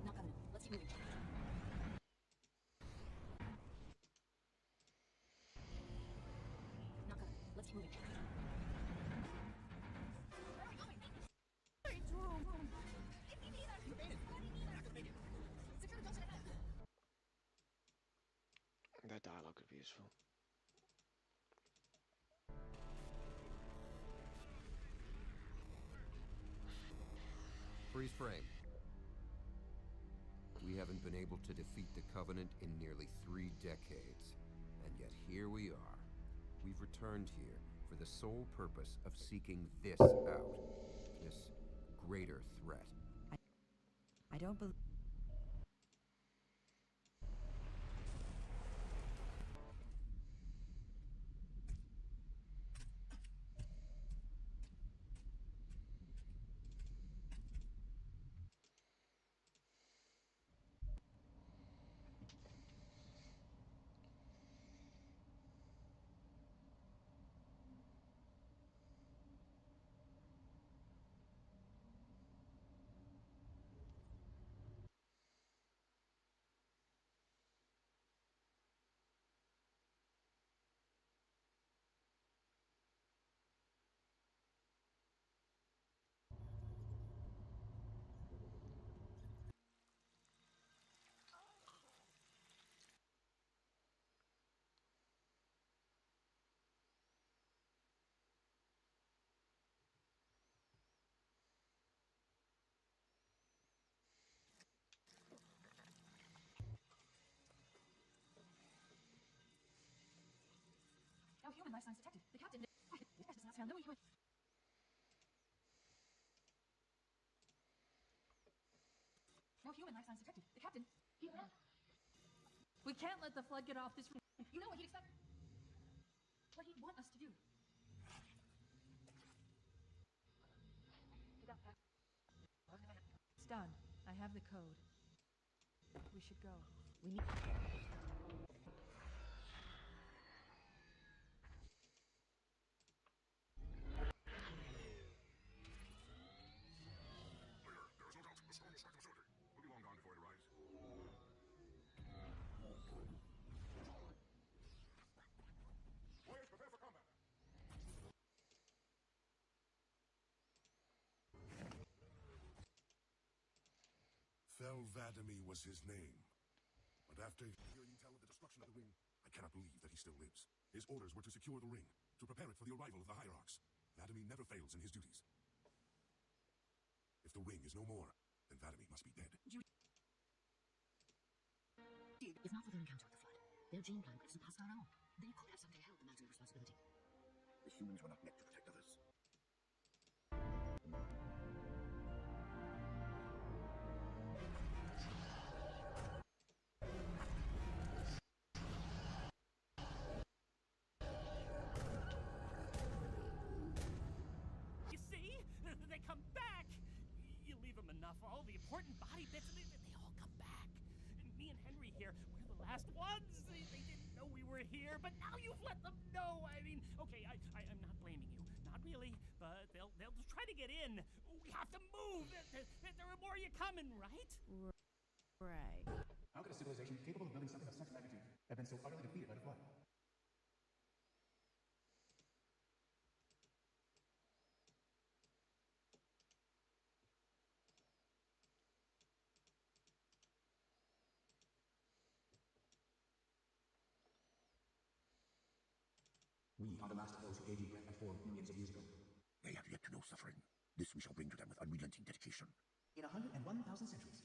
Now, Covenant, let's keep moving. Now, Covenant, let's keep moving. Where are we going? Into a room. If we need us, you made it. We're not gonna make it. Secure the junction ahead. That dialogue could be useful. Freeze frame. We haven't been able to defeat the Covenant in nearly 3 decades. And yet here we are. We've returned here for the sole purpose of seeking this out. This greater threat. I don't believe... No human life signs detected. The captain... This does not sound... No human... No human life signs detected. The captain... We can't let the flood get off this room. You know what he'd expect... What he'd want us to do. It's done. I have the code. We should go. We need... Felvadamy was his name. But after hearing tell of the destruction of the ring, I cannot believe that he still lives. His orders were to secure the ring, to prepare it for the arrival of the Hierarchs. Vadamy never fails in his duties. If the ring is no more, then Vadamy must be dead. If not for their encounter with the Flood, their gene plan isn't past our own. They could have someday held the mantle of responsibility. The humans were not meant to protect others. You see? They come back! You leave them enough for all the important body bits, and they all come back. And me and Henry here, we're the last ones. They didn't know we were here, but now you've let them know. I mean, okay, I'm not blaming you. Not really, but they'll just try to get in. We have to move. There are more of you coming, right? Right. How could a civilization capable of building something of such magnitude have been so utterly defeated by the Flood? We are the last of those who gave you breath and form millions of years ago. They have yet to know suffering. This we shall bring to them with unrelenting dedication. In 101,000 centuries,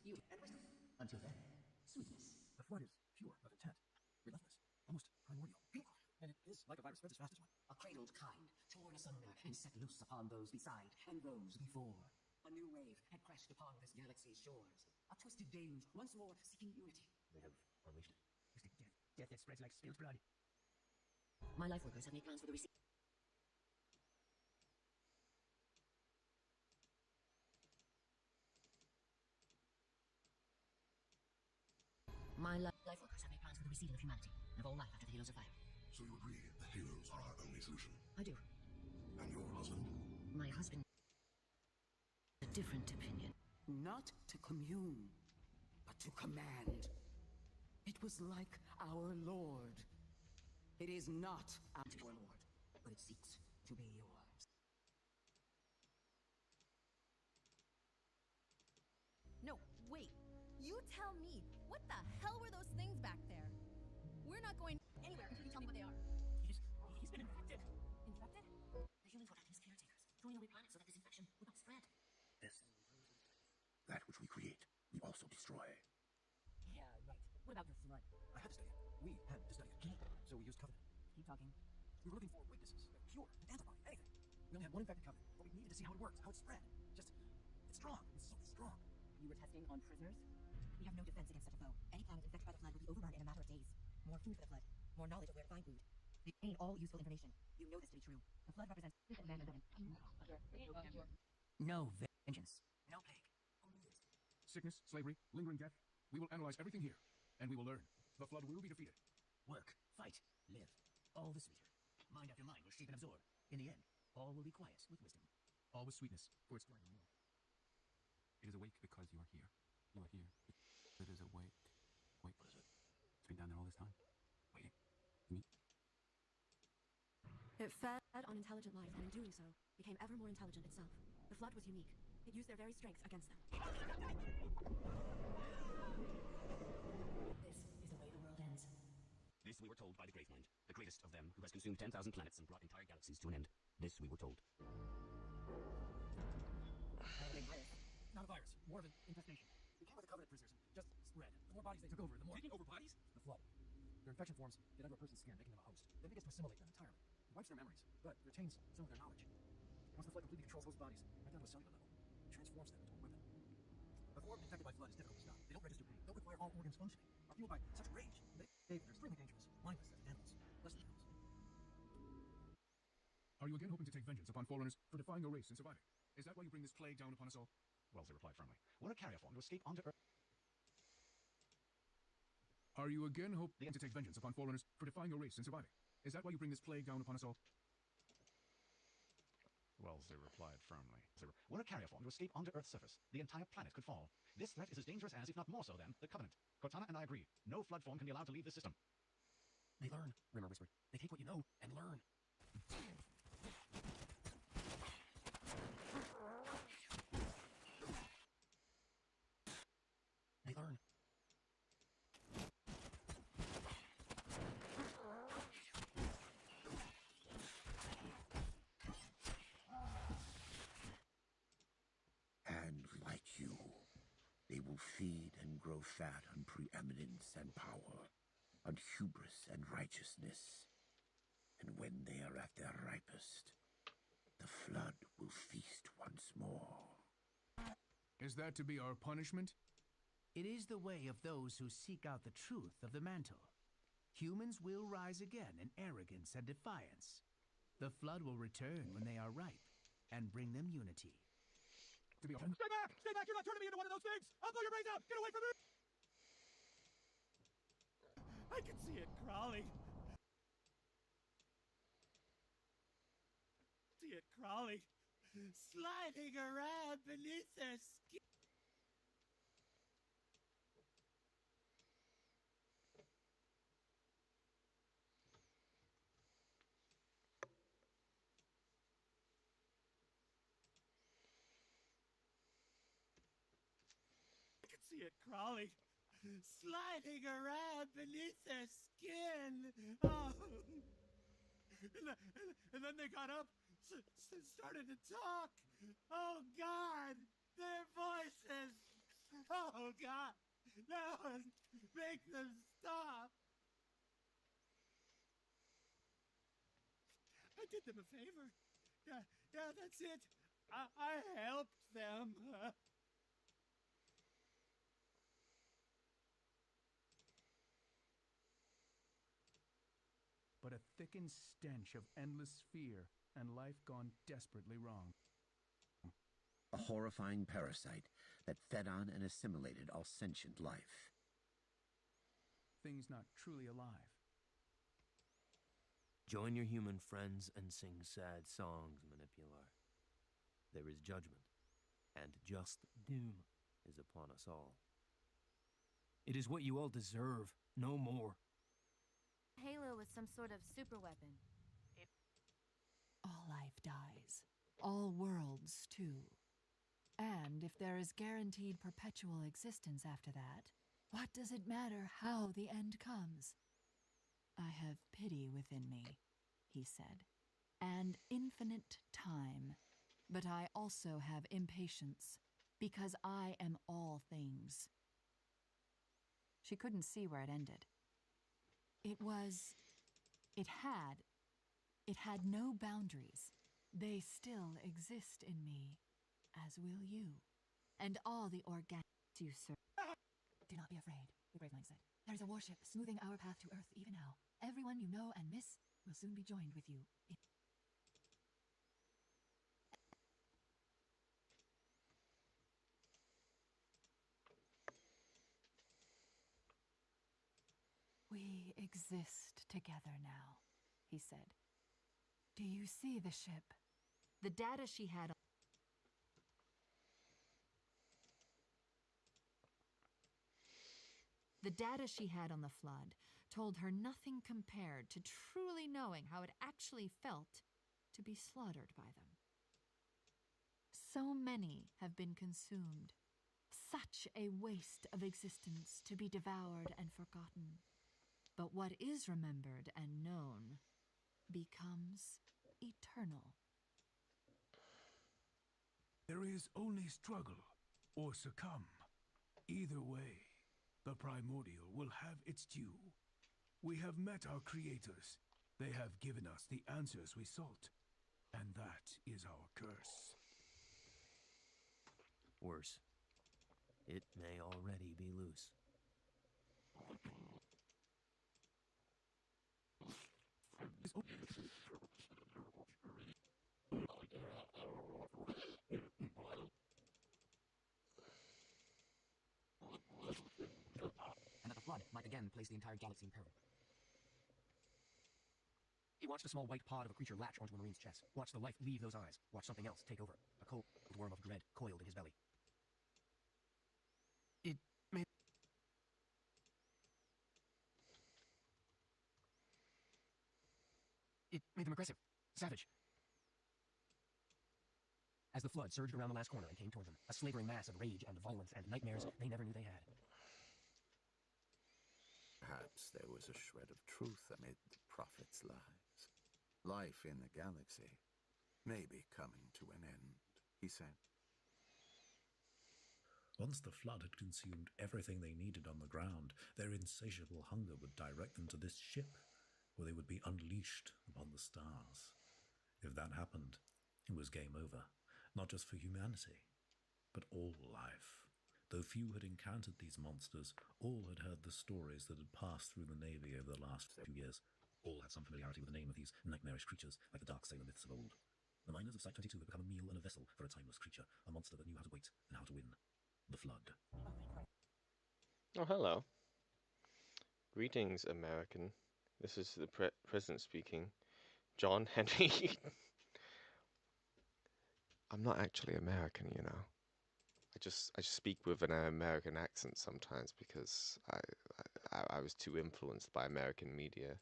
you and wisdom. Until then, sweetness. The flood is pure of intent, relentless, almost primordial. And it is like a virus spreads as fast as one. A cradled kind torn asunder and set loose upon those beside and those before. A new wave had crashed upon this galaxy's shores. A twisted deluge, once more seeking unity. They have unleashed it. Death that spreads like spilled blood. My life workers have made plans for the receipt. My life workers have made plans for the reseeding of humanity and of all life after the Halos are fired. So you agree the Halos are our only solution? I do. And your husband? My husband... a different opinion. Not to commune, but to command. It was like our Lord. It is not our Lord, but it seeks to be yours. No, wait. You tell me, what the hell were those things back there? We're not going anywhere until you tell me what they are. He's been infected. Infected? The humans were acting as caretakers, throwing away planets so that this infection would not spread. That which we create, we also destroy. Yeah, right. What about your flood? I had to study it. We had to study it. So we used Covenant. Keep talking. We were looking for weaknesses, a cure, an antibody, anything. We only had one infected Covenant, but we needed to see how it works, how it spread. It's strong. It's so strong. You were testing on prisoners? We have no defense against such a foe. Any planet infected by the flood will be overrun in a matter of days. More food for the flood. More knowledge of where to find food. They gain all useful information. You know this to be true. The flood represents No vengeance. no plague. Sickness, slavery, lingering death. We will analyze everything here, and we will learn. The flood will be defeated. Work, fight, live. All the sweeter. Mind after mind will shape and absorb. In the end, all will be quiet with wisdom. All with sweetness, for its Learning more. It is awake because you are here. You are here. It is awake. Wait, what is it? It's been down there all this time, waiting for me. It fed on intelligent life, and in doing so, became ever more intelligent itself. The flood was unique. It used their very strengths against them. This is the way the world ends. This we were told by the Great Mind, the greatest of them who has consumed 10,000 planets and brought entire galaxies to an end. This we were told. Not a virus, more of an infestation. We came with the Covenant prisoners and just spread. The more bodies they took over, the more... Taking over bodies? The flood. Their infection forms get under a person's skin, making them a host. Then begins to assimilate them entirely. It wipes their memories, but retains some of their knowledge. Once the flood completely controls host bodies, right down to a cellular level, it transforms them into a weapon. The form infected by flood is difficult to stop. They don't register pain, don't require all organs functioning, are fueled by such rage. They're extremely dangerous, mindless as animals, less than animals. Are you again hoping to take vengeance upon foreigners for defying your race and surviving? Is that why you bring this plague down upon us all? Wellesley replied firmly. Were a carrier form to escape onto Earth? Are you again hoping to take vengeance upon foreigners for defying your race and surviving? Is that why you bring this plague down upon us all? Wellesley replied firmly. Were a carrier form to escape onto Earth's surface, the entire planet could fall. This threat is as dangerous as, if not more so than, the Covenant. Cortana and I agree. No flood form can be allowed to leave this system. They learn, Rimmer whispered. They take what you know and learn. They learn. And like you, they will feed and grow fat on preeminence and power, on hubris and righteousness. And when they are at their ripest, the flood will feast once more. Is that to be our punishment? It is the way of those who seek out the truth of the mantle. Humans will rise again in arrogance and defiance. The flood will return when they are ripe, and bring them unity. Stay back! Stay back! You're not turning me into one of those things! I'll blow your brains out! Get away from me! I can see it crawling. See it crawling, sliding around beneath their skin. I can see it crawling, sliding around beneath their skin. Oh. And then they got up, started to talk. Oh, God! Their voices! Oh, God! No! Make them stop! I did them a favor. Yeah, that's it. I helped them. But a thickened stench of endless fear and life gone desperately wrong. A horrifying parasite that fed on and assimilated all sentient life. Things not truly alive. Join your human friends and sing sad songs, Manipular. There is judgment, and just doom is upon us all. It is what you all deserve, no more. Halo was some sort of super weapon. All life dies. All worlds, too. And if there is guaranteed perpetual existence after that, what does it matter how the end comes? I have pity within me, he said, and infinite time. But I also have impatience, because I am all things. She couldn't see where it ended. It had no boundaries. They still exist in me, as will you, and all the organics you serve. Do not be afraid, the Grave Knight said. There is a warship smoothing our path to Earth even now. Everyone you know and miss will soon be joined with you. We exist together now, he said. Do you see the ship? The data she had on the flood told her nothing compared to truly knowing how it actually felt to be slaughtered by them. So many have been consumed. Such a waste of existence to be devoured and forgotten. But what is remembered and known becomes eternal. There is only struggle or succumb. Either way, the primordial will have its due. We have met our creators. They have given us the answers we sought. And that is our curse. Worse, it may already be loose. And that the flood might again place the entire galaxy in peril. He watched a small white pod of a creature latch onto a marine's chest. Watched the life leave those eyes. Watched something else take over. A cold worm of dread coiled in his belly. It made them aggressive, savage. As the flood surged around the last corner and came toward them, a slavering mass of rage and violence and nightmares they never knew they had. Perhaps there was a shred of truth amid the prophet's lies. Life in the galaxy may be coming to an end, he said. Once the flood had consumed everything they needed on the ground, their insatiable hunger would direct them to this ship, where they would be unleashed upon the stars. If that happened, it was game over, not just for humanity, but all life. Though few had encountered these monsters, all had heard the stories that had passed through the Navy over the last few years. All had some familiarity with the name of these nightmarish creatures, like the dark sailor myths of old. The miners of Site-22 had become a meal and a vessel for a timeless creature, a monster that knew how to wait and how to win. The Flood. Oh, hello. Greetings, American. This is the president speaking. John Henry. I'm not actually American, you know. I just speak with an American accent sometimes because I was too influenced by American media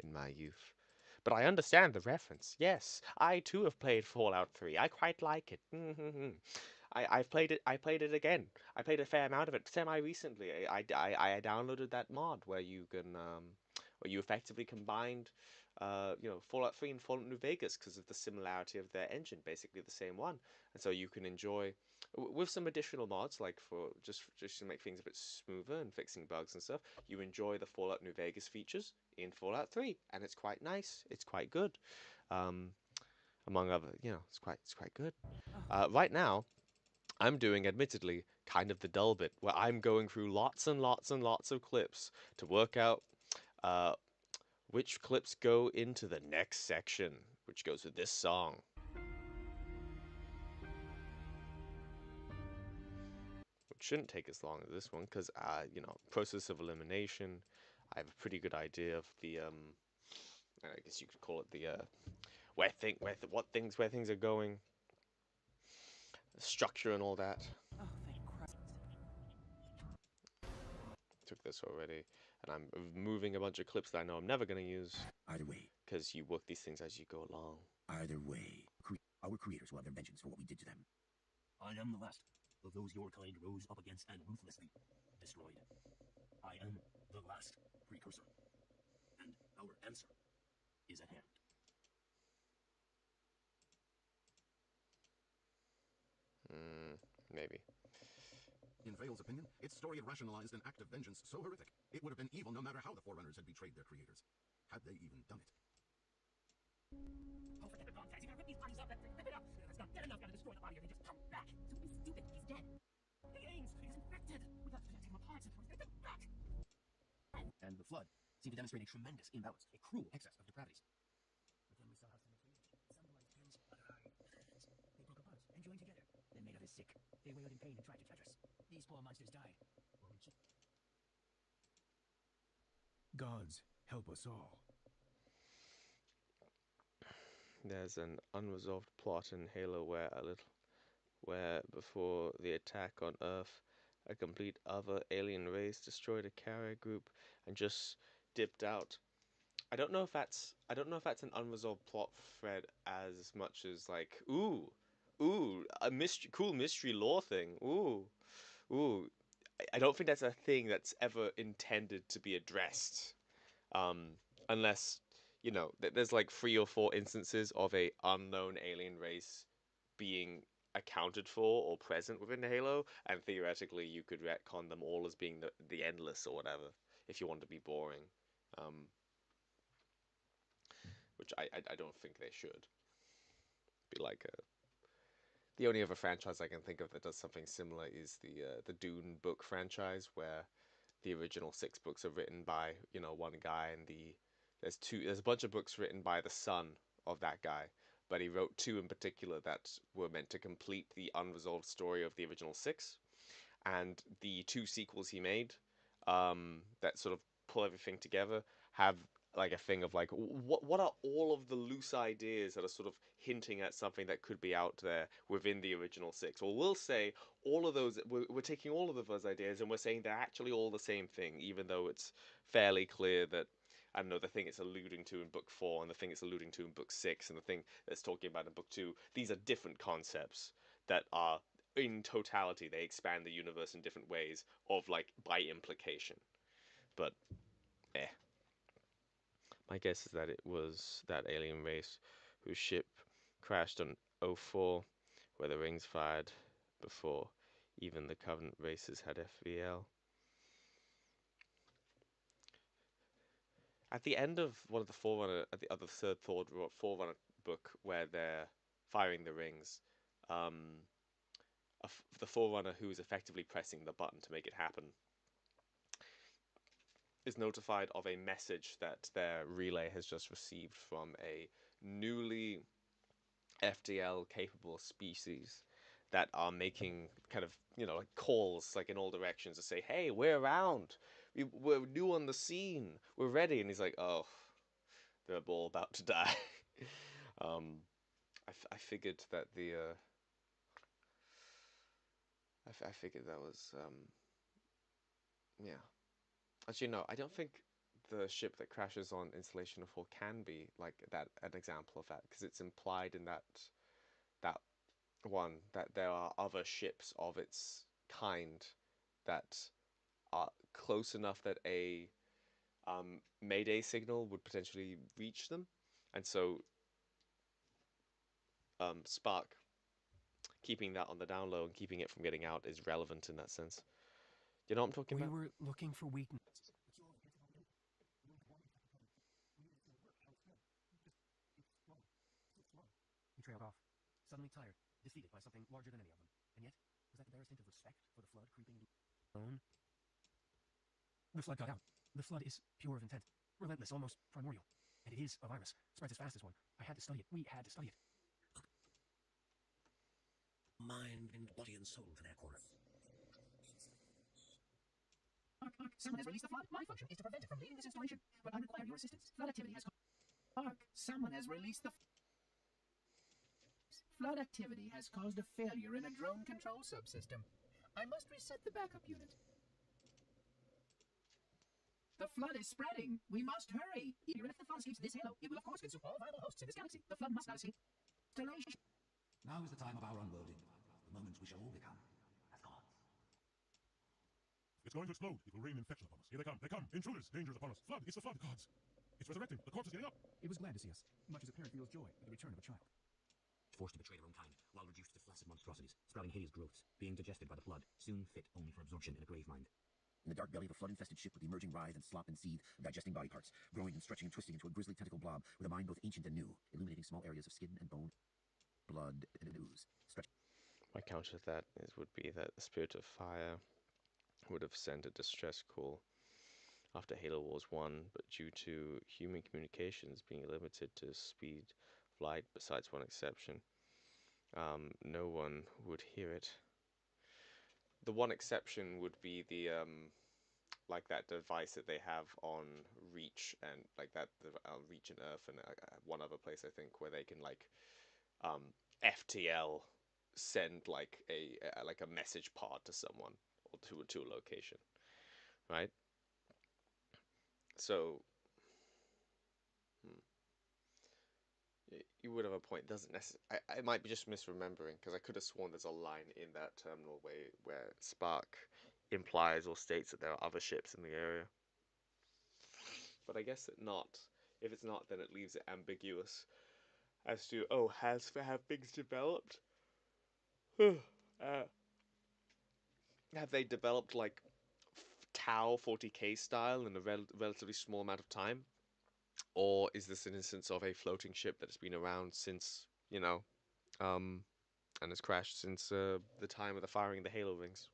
in my youth. But I understand the reference. Yes, I too have played Fallout 3. I quite like it. I've played it. I played it again. I played a fair amount of it semi-recently. I downloaded that mod where you can where you effectively combined Fallout 3 and Fallout New Vegas because of the similarity of their engine, basically the same one, and so you can enjoy with some additional mods like for just to make things a bit smoother and fixing bugs and stuff. You enjoy the Fallout New Vegas features in Fallout 3, and it's quite nice. It's quite good. Um, Among other, it's quite good. Right now, I'm doing, admittedly, kind of the dull bit, where I'm going through lots and lots and lots of clips to work out uh, which clips go into the next section, which goes with this song. Which shouldn't take as long as this one, because, process of elimination, I have a pretty good idea of the, I guess you could call it the, where things are going, structure and all that. Oh, thank Christ. Took this already, and I'm moving a bunch of clips that I know I'm never going to use. Either way. Because you work these things as you go along. Either way. Our creators will have their vengeance for what we did to them. I am the last of those your kind rose up against and ruthlessly destroyed. I am the last precursor. And our answer is at hand. Maybe. In Vale's opinion, its story had rationalized an act of vengeance so horrific, it would have been evil no matter how the Forerunners had betrayed their creators. Had they even done it. Oh, forget the context. You gotta rip these bodies up and rip it up. That's not good enough. Gotta destroy the body and then just come back. Don't be stupid. He's dead. He ain't. He's infected. We gotta take him apart. We're gonna come back. And the Flood seemed to demonstrate a tremendous imbalance, a cruel excess of depravities. But then we saw how simultaneously some blood's pins other eye. They broke apart and joined together. Then made others sick. They wailed in pain and tried to touch us. These poor monsters died. Or we Gods, help us all. There's an unresolved plot in Halo where before the attack on Earth, a complete other alien race destroyed a carrier group and just dipped out. I don't know if that's an unresolved plot thread as much as like a cool mystery lore thing. I don't think that's a thing that's ever intended to be addressed. Unless, there's like 3 or 4 instances of a unknown alien race being accounted for or present within Halo, and theoretically you could retcon them all as being the Endless or whatever, if you want to be boring. Which I don't think they should. Be like the only other franchise I can think of that does something similar is the Dune book franchise, where the original 6 books are written by one guy, and there's a bunch of books written by the son of that guy, but he wrote 2 in particular that were meant to complete the unresolved story of the original 6, and the 2 sequels he made that sort of pull everything together have like a thing of like what are all of the loose ideas that are sort of hinting at something that could be out there within the original 6. Well, we'll say all of those, we're taking all of those ideas and we're saying they're actually all the same thing, even though it's fairly clear that, I don't know, the thing it's alluding to in book 4 and the thing it's alluding to in book 6 and the thing that's talking about in book 2, these are different concepts that are in totality, they expand the universe in different ways of like by implication. But my guess is that it was that alien race whose ship crashed on 04, where the rings fired before even the Covenant races had FVL. At the end of one of the Forerunner, at the other third Forerunner book, where they're firing the rings, the Forerunner who is effectively pressing the button to make it happen is notified of a message that their relay has just received from a newly FDL capable species that are making kind of like calls like in all directions to say, hey, we're around, we're new on the scene, we're ready. And he's like, oh, they're all about to die. I figured that I figured that was yeah. Actually, no, I don't think the ship that crashes on Installation 04 can be like that, an example of that, because it's implied in that one that there are other ships of its kind that are close enough that a Mayday signal would potentially reach them, and so Spark keeping that on the down low and keeping it from getting out is relevant in that sense. You know what I'm talking We about? were looking for weakness. He trailed off, suddenly tired, defeated by something larger than any of them. And yet, was that the barest hint of respect for the flood creeping into alone? The flood got out. The flood is pure of intent, relentless, almost primordial. And it is a virus, spreads as fast as one. I had to study it. We had to study it. Mind and body and soul to their chorus. Someone has released the flood. My function is to prevent it from leaving this installation, but I require your assistance. Flood activity has... someone has released the... Flood activity has caused a failure in a drone control subsystem. I must reset the backup unit. The flood is spreading. We must hurry. Even if the flood escapes this halo, it will of course consume all viable hosts in this galaxy. The flood must not escape. Installation. Now is the time of our unloading. The moment we shall all become as gods. It's going to explode. It will rain infection upon us. Here they come. They come. Intruders. Danger is upon us. Flood. It's the flood gods. It's resurrecting. The corpse is getting up. It was glad to see us, much as a parent feels joy at the return of a child. Forced to betray their own kind, while reduced to flaccid monstrosities, sprouting hideous growths, being digested by the flood, soon fit only for absorption in a grave mind. In the dark belly of a flood-infested ship with the emerging writhe and slop and seethe of digesting body parts, growing and stretching and twisting into a grisly tentacle blob with a mind both ancient and new, illuminating small areas of skin and bone, blood and ooze. My counter to that would be that the Spirit of Fire would have sent a distress call after Halo Wars 1, but due to human communications being limited to speed of light, besides one exception, no one would hear it. The one exception would be the like that device that they have on Reach and like that Reach and Earth and one other place I think where they can like FTL send like a message pod to someone or to a location, right? So you would have a point. Doesn't necessarily. I might be just misremembering because I could have sworn there's a line in that terminal where Spark implies or states that there are other ships in the area. But I guess that not. If it's not, then it leaves it ambiguous as to have things developed? Have they developed like Tau 40K style in a relatively small amount of time? Or is this an instance of a floating ship that has been around since, and has crashed since the time of the firing of the Halo rings?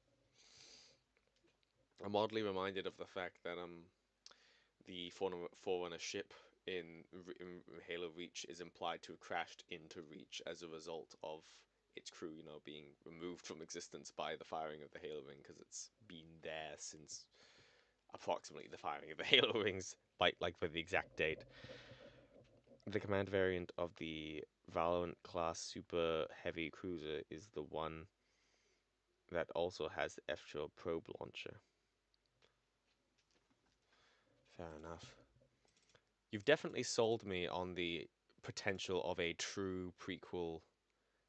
I'm oddly reminded of the fact that the Forerunner ship in Halo Reach is implied to have crashed into Reach as a result of its crew, being removed from existence by the firing of the Halo ring because it's been there since approximately the firing of the Halo rings, like for the exact date. The command variant of the Valorant class super heavy cruiser is the one that also has the F-Shore probe launcher. Fair enough. You've definitely sold me on the potential of a true prequel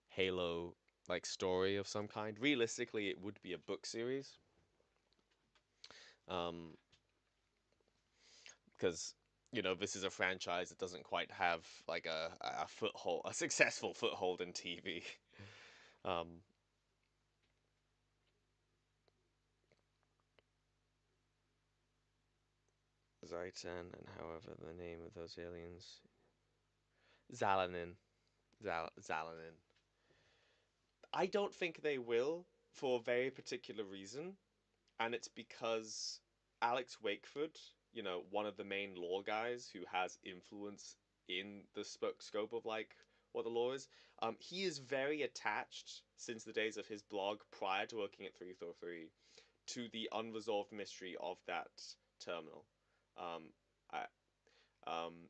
Halo like story of some kind. Realistically, it would be a book series. Because this is a franchise that doesn't quite have like a foothold, a successful foothold in TV. Zaitan, and however the name of those aliens, Zalanin, Zalanin. I don't think they will for a very particular reason, and it's because Alex Wakeford, one of the main lore guys who has influence in the scope of like what the lore is, he is very attached since the days of his blog prior to working at 343 to the unresolved mystery of that terminal. I,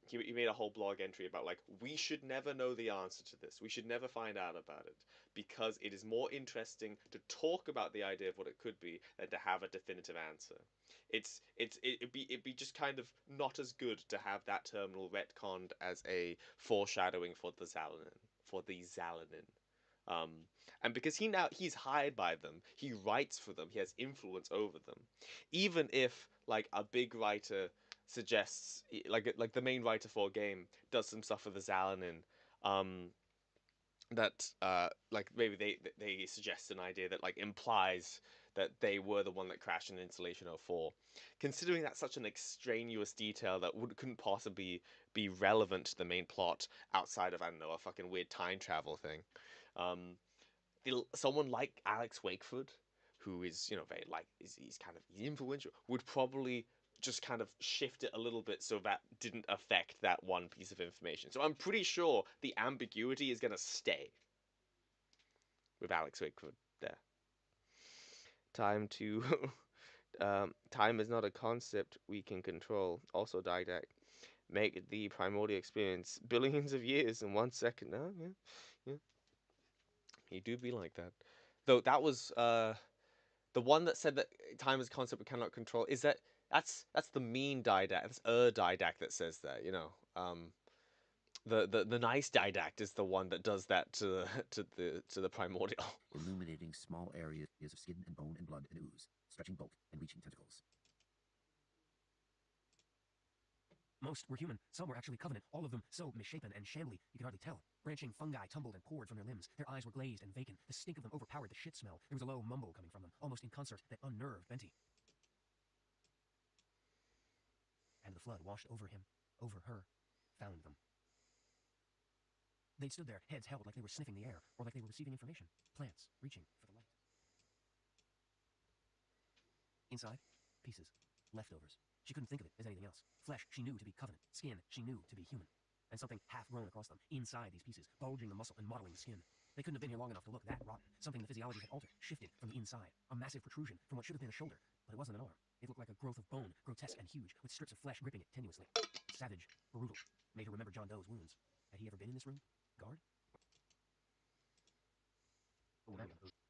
he made a whole blog entry about like we should never know the answer to this. We should never find out about it because it is more interesting to talk about the idea of what it could be than to have a definitive answer. It'd be just kind of not as good to have that terminal retconned as a foreshadowing for the Zalanin. And because he's hired by them, he writes for them, he has influence over them. Even if like a big writer suggests like the main writer for a game does some stuff with the Xalanin, um, that like maybe they suggest an idea that like implies that they were the one that crashed in Installation 04. Considering that's such an extraneous detail that couldn't possibly be relevant to the main plot outside of, I don't know, a fucking weird time travel thing. Um, someone like Alex Wakeford, who is, you know, very like he's kind of influential, would probably just kind of shift it a little bit so that didn't affect that one piece of information. So I'm pretty sure the ambiguity is gonna stay with Alex Wakeford there. Time to time is not a concept we can control. Also, Didact, make the primordial experience billions of years in 1 second. No, yeah, yeah. He do be like that. Though that was the one that said that time is a concept we cannot control. Is that's the mean Didact. That's Didact that says that. You know, the nice Didact is the one that does that to the to the primordial. Illuminating small areas of skin and bone and blood and ooze, stretching bulk and reaching tentacles. Most were human, some were actually Covenant, all of them so misshapen and shambly you could hardly tell. Branching fungi tumbled and poured from their limbs. Their eyes were glazed and vacant. The stink of them overpowered the shit smell. There was a low mumble coming from them, almost in concert, that unnerved Benty. And the flood washed over him, over her, found them. They'd stood there, heads held like they were sniffing the air, or like they were receiving information. Plants, reaching for the light. Inside, pieces, leftovers. She couldn't think of it as anything else. Flesh she knew to be Covenant. Skin she knew to be human. And something half-grown across them, inside these pieces, bulging the muscle and modeling the skin. They couldn't have been here long enough to look that rotten. Something the physiology had altered, shifted from the inside. A massive protrusion from what should have been a shoulder, but it wasn't an arm. It looked like a growth of bone, grotesque and huge, with strips of flesh gripping it tenuously. Savage, brutal. Made her remember John Doe's wounds. Had he ever been in this room? Guard?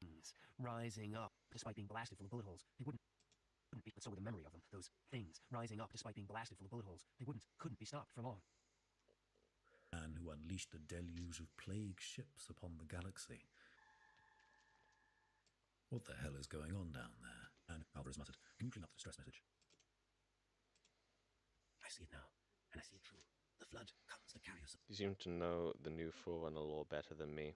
Things rising up, despite being blasted full of bullet holes. They wouldn't be, but so with the memory of them. Those things rising up, despite being blasted full of bullet holes. They couldn't be stopped for long. Man who unleashed a deluge of plague ships upon the galaxy. What the hell is going on down there? And Alvarez muttered, can you clean up the distress message? I see it now, and I see it true. The flood comes to carry us. You seem to know the new Forerunner lore better than me.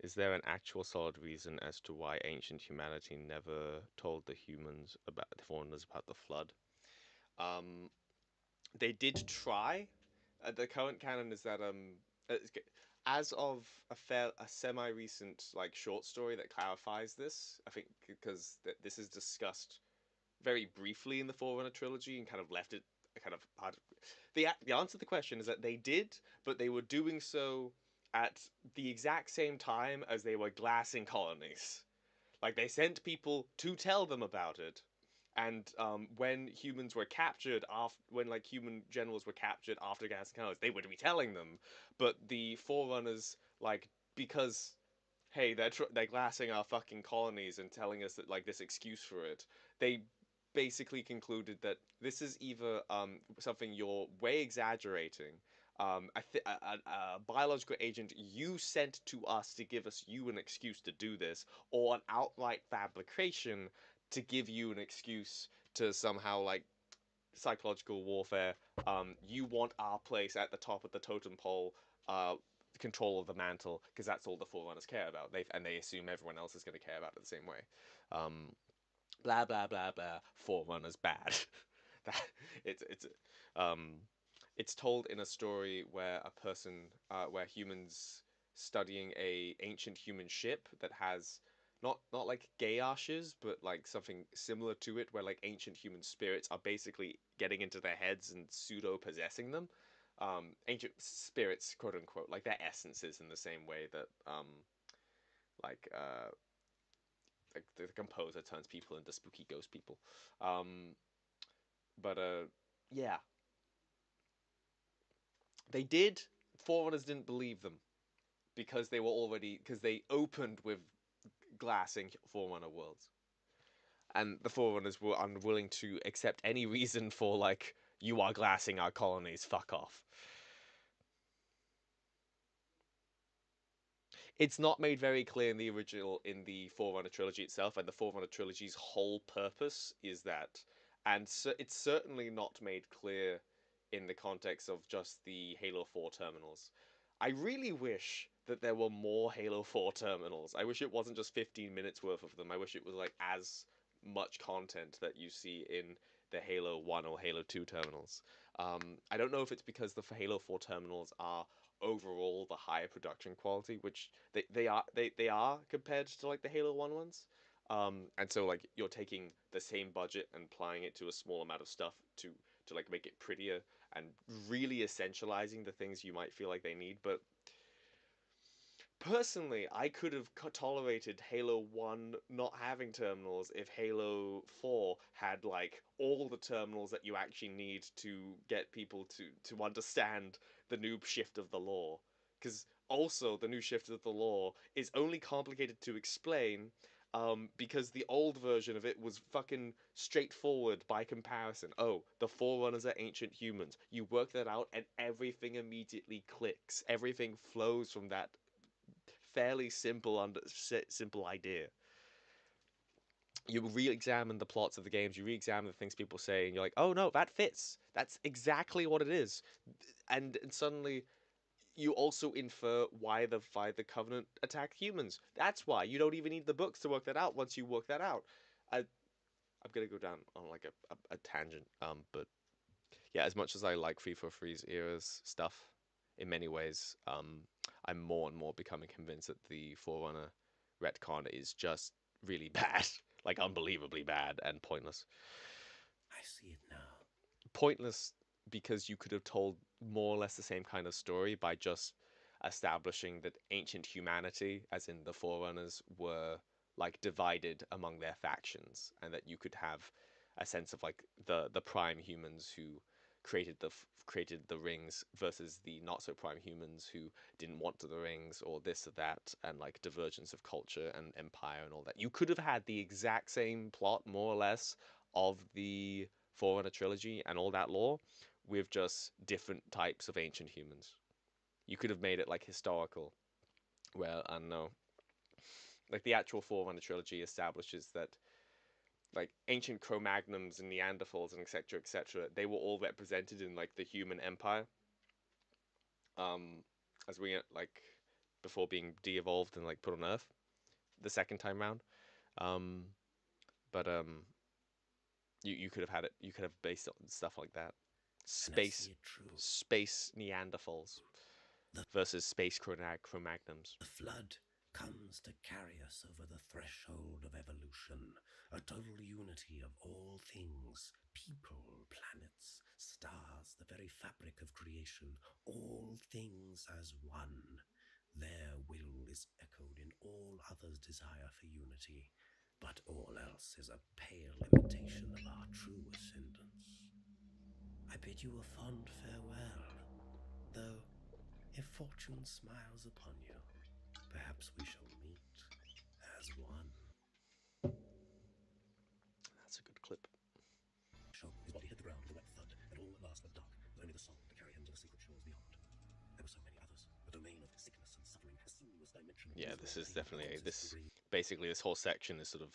Is there an actual solid reason as to why ancient humanity never told the humans about the Forerunners about the flood? They did try. The current canon is that as of a semi-recent like short story that clarifies this, I think because this is discussed very briefly in the Forerunner trilogy and kind of left it kind of hard. The answer to the question is that they did, but they were doing so at the exact same time as they were glassing colonies. Like they sent people to tell them about it, and when humans were captured when like human generals were captured after glassing colonies, they would be telling them. But the Forerunners, like, because hey, they're glassing our fucking colonies and telling us that like this excuse for it. They basically concluded that this is either something you're way exaggerating, a biological agent you sent to us to give us you an excuse to do this, or an outright fabrication to give you an excuse to somehow like psychological warfare. You want our place at the top of the totem pole, control of the mantle, because that's all the Forerunners care about. They assume everyone else is going to care about it the same way. Blah blah blah blah. Forerunners bad. that it's um, it's told in a story where where humans studying a ancient human ship that has not like Gayashes, but like something similar to it, where like ancient human spirits are basically getting into their heads and pseudo possessing them. Ancient spirits, quote unquote, like their essences in the same way that like like the composer turns people into spooky ghost people. Um, but yeah, they did. Forerunners didn't believe them because they opened with glassing Forerunner worlds, and the Forerunners were unwilling to accept any reason for like you are glassing our colonies. Fuck off. It's not made very clear in the Forerunner trilogy itself, and the Forerunner trilogy's whole purpose is that and so it's certainly not made clear in the context of just the Halo 4 terminals. I really wish that there were more Halo 4 terminals. I wish it wasn't just 15 minutes worth of them. I wish it was like as much content that you see in the Halo 1 or Halo 2 terminals. I don't know if it's because the Halo 4 terminals are overall the higher production quality, which they are compared to like the Halo 1 ones. And so like you're taking the same budget and applying it to a small amount of stuff to like make it prettier and really essentializing the things you might feel like they need. But personally, I could have tolerated Halo 1 not having terminals if Halo 4 had like all the terminals that you actually need to get people to understand the new shift of the law. Because also the new shift of the law is only complicated to explain because the old version of it was fucking straightforward by comparison. Oh, the Forerunners are ancient humans. You work that out, and everything immediately clicks. Everything flows from that fairly simple idea. You re-examine the plots of the games, you re-examine the things people say, and you're like, oh no, that fits. That's exactly what it is. And suddenly you also infer why the Covenant attacked humans. That's why. You don't even need the books to work that out once you work that out. I'm gonna go down on like a tangent. But yeah, as much as I like 343's era's stuff, in many ways, I'm more and more becoming convinced that the Forerunner retcon is just really bad, like unbelievably bad and pointless. I see it now. Pointless because you could have told more or less the same kind of story by just establishing that ancient humanity, as in the Forerunners, were like divided among their factions, and that you could have a sense of like the prime humans who created the rings versus the not so prime humans who didn't want the rings or this or that, and like divergence of culture and empire and all that. You could have had the exact same plot more or less of the Forerunner trilogy and all that lore with just different types of ancient humans. You could have made it like historical, where I don't know, like the actual Forerunner trilogy establishes that like ancient Cro-Magnons and Neanderthals and etc., they were all represented in like the human empire. As we like before being de-evolved and like put on Earth the second time round. Um, but you could have had it. You could have based on stuff like that. Space Neanderthals versus space Cro-Magnons. The flood comes to carry us over the threshold of evolution, a total unity of all things, people, planets, stars, the very fabric of creation, all things as one. Their will is echoed in all others' desire for unity, but all else is a pale imitation of our true ascendance. I bid you a fond farewell, though if fortune smiles upon you, perhaps we shall meet as one. That's a good clip. His body hit the ground with a wet thud, and all at last went dark, with only the song to carry him to the secret shores beyond. There were so many others, a domain of sickness and suffering, a sinuous dimension. Yeah, this is definitely basically this whole section is sort of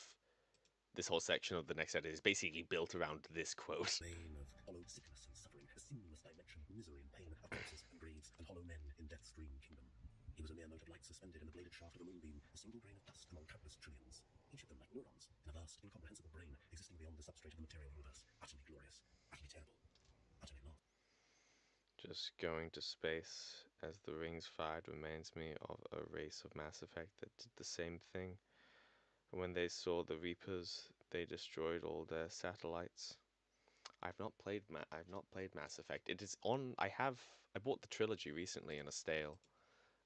this whole section of the next edit is basically built around this quote. Domain of hollow sickness and suffering, a sinuous dimension of misery and pain, of corpses and graves and hollow men in death's green kingdom. He was a mere mote of light suspended in the bladed shaft of a moonbeam, a single grain of dust among countless trillions, each of them like neurons, in a vast, incomprehensible brain existing beyond the substrate of the material universe, utterly glorious, utterly terrible, utterly not. Just going to space as the rings fired reminds me of a race of Mass Effect that did the same thing. When they saw the Reapers, they destroyed all their satellites. I've not played Mass Effect. It is on. I bought the trilogy recently in a stale.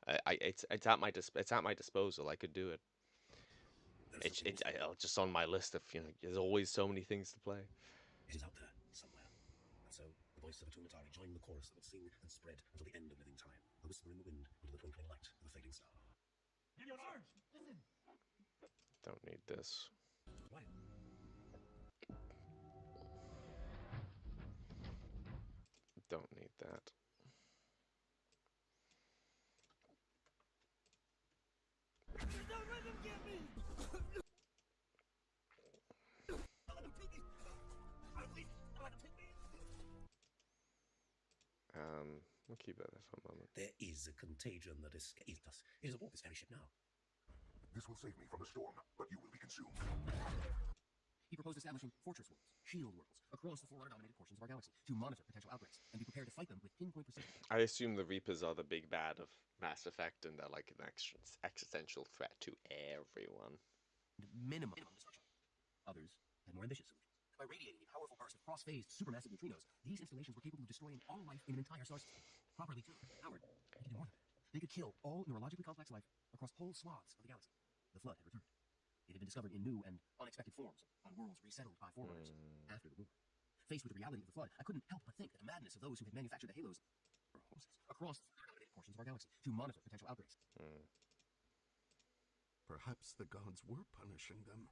It's at my disposal. I could do it. It's just on my list of There's always so many things to play. It is out there somewhere. And so the voice of Atumatari joined the chorus that would sing and spread until the end of living time, a whisper in the wind under the twinkling light of a fading star. Sarge, listen. Don't need this. Why? Don't need that. Don't let them get me! We'll keep that there for a moment. There is a contagion that escaped us. It is aboard this very ship now. This will save me from the storm, but you will be consumed. He proposed establishing fortress worlds, shield worlds, across the Forerunner-dominated portions of our galaxy to monitor potential outbreaks and be prepared to fight them with pinpoint precision. I assume the Reapers are the big bad of Mass Effect, and they're like an existential threat to everyone. Minimum destruction. Others had more ambitious solutions. By radiating a powerful burst of cross-phased supermassive neutrinos, these installations were capable of destroying all life in an entire star system. Properly powered, they could do more than that. They could kill all neurologically complex life across whole swaths of the galaxy. The Flood had returned. It had been discovered in new and unexpected forms on worlds resettled by Forerunners after the war. Faced with the reality of the Flood, I couldn't help but think that the madness of those who had manufactured the halos across the dominated portions of our galaxy to monitor potential outbreaks. Perhaps the gods were punishing them.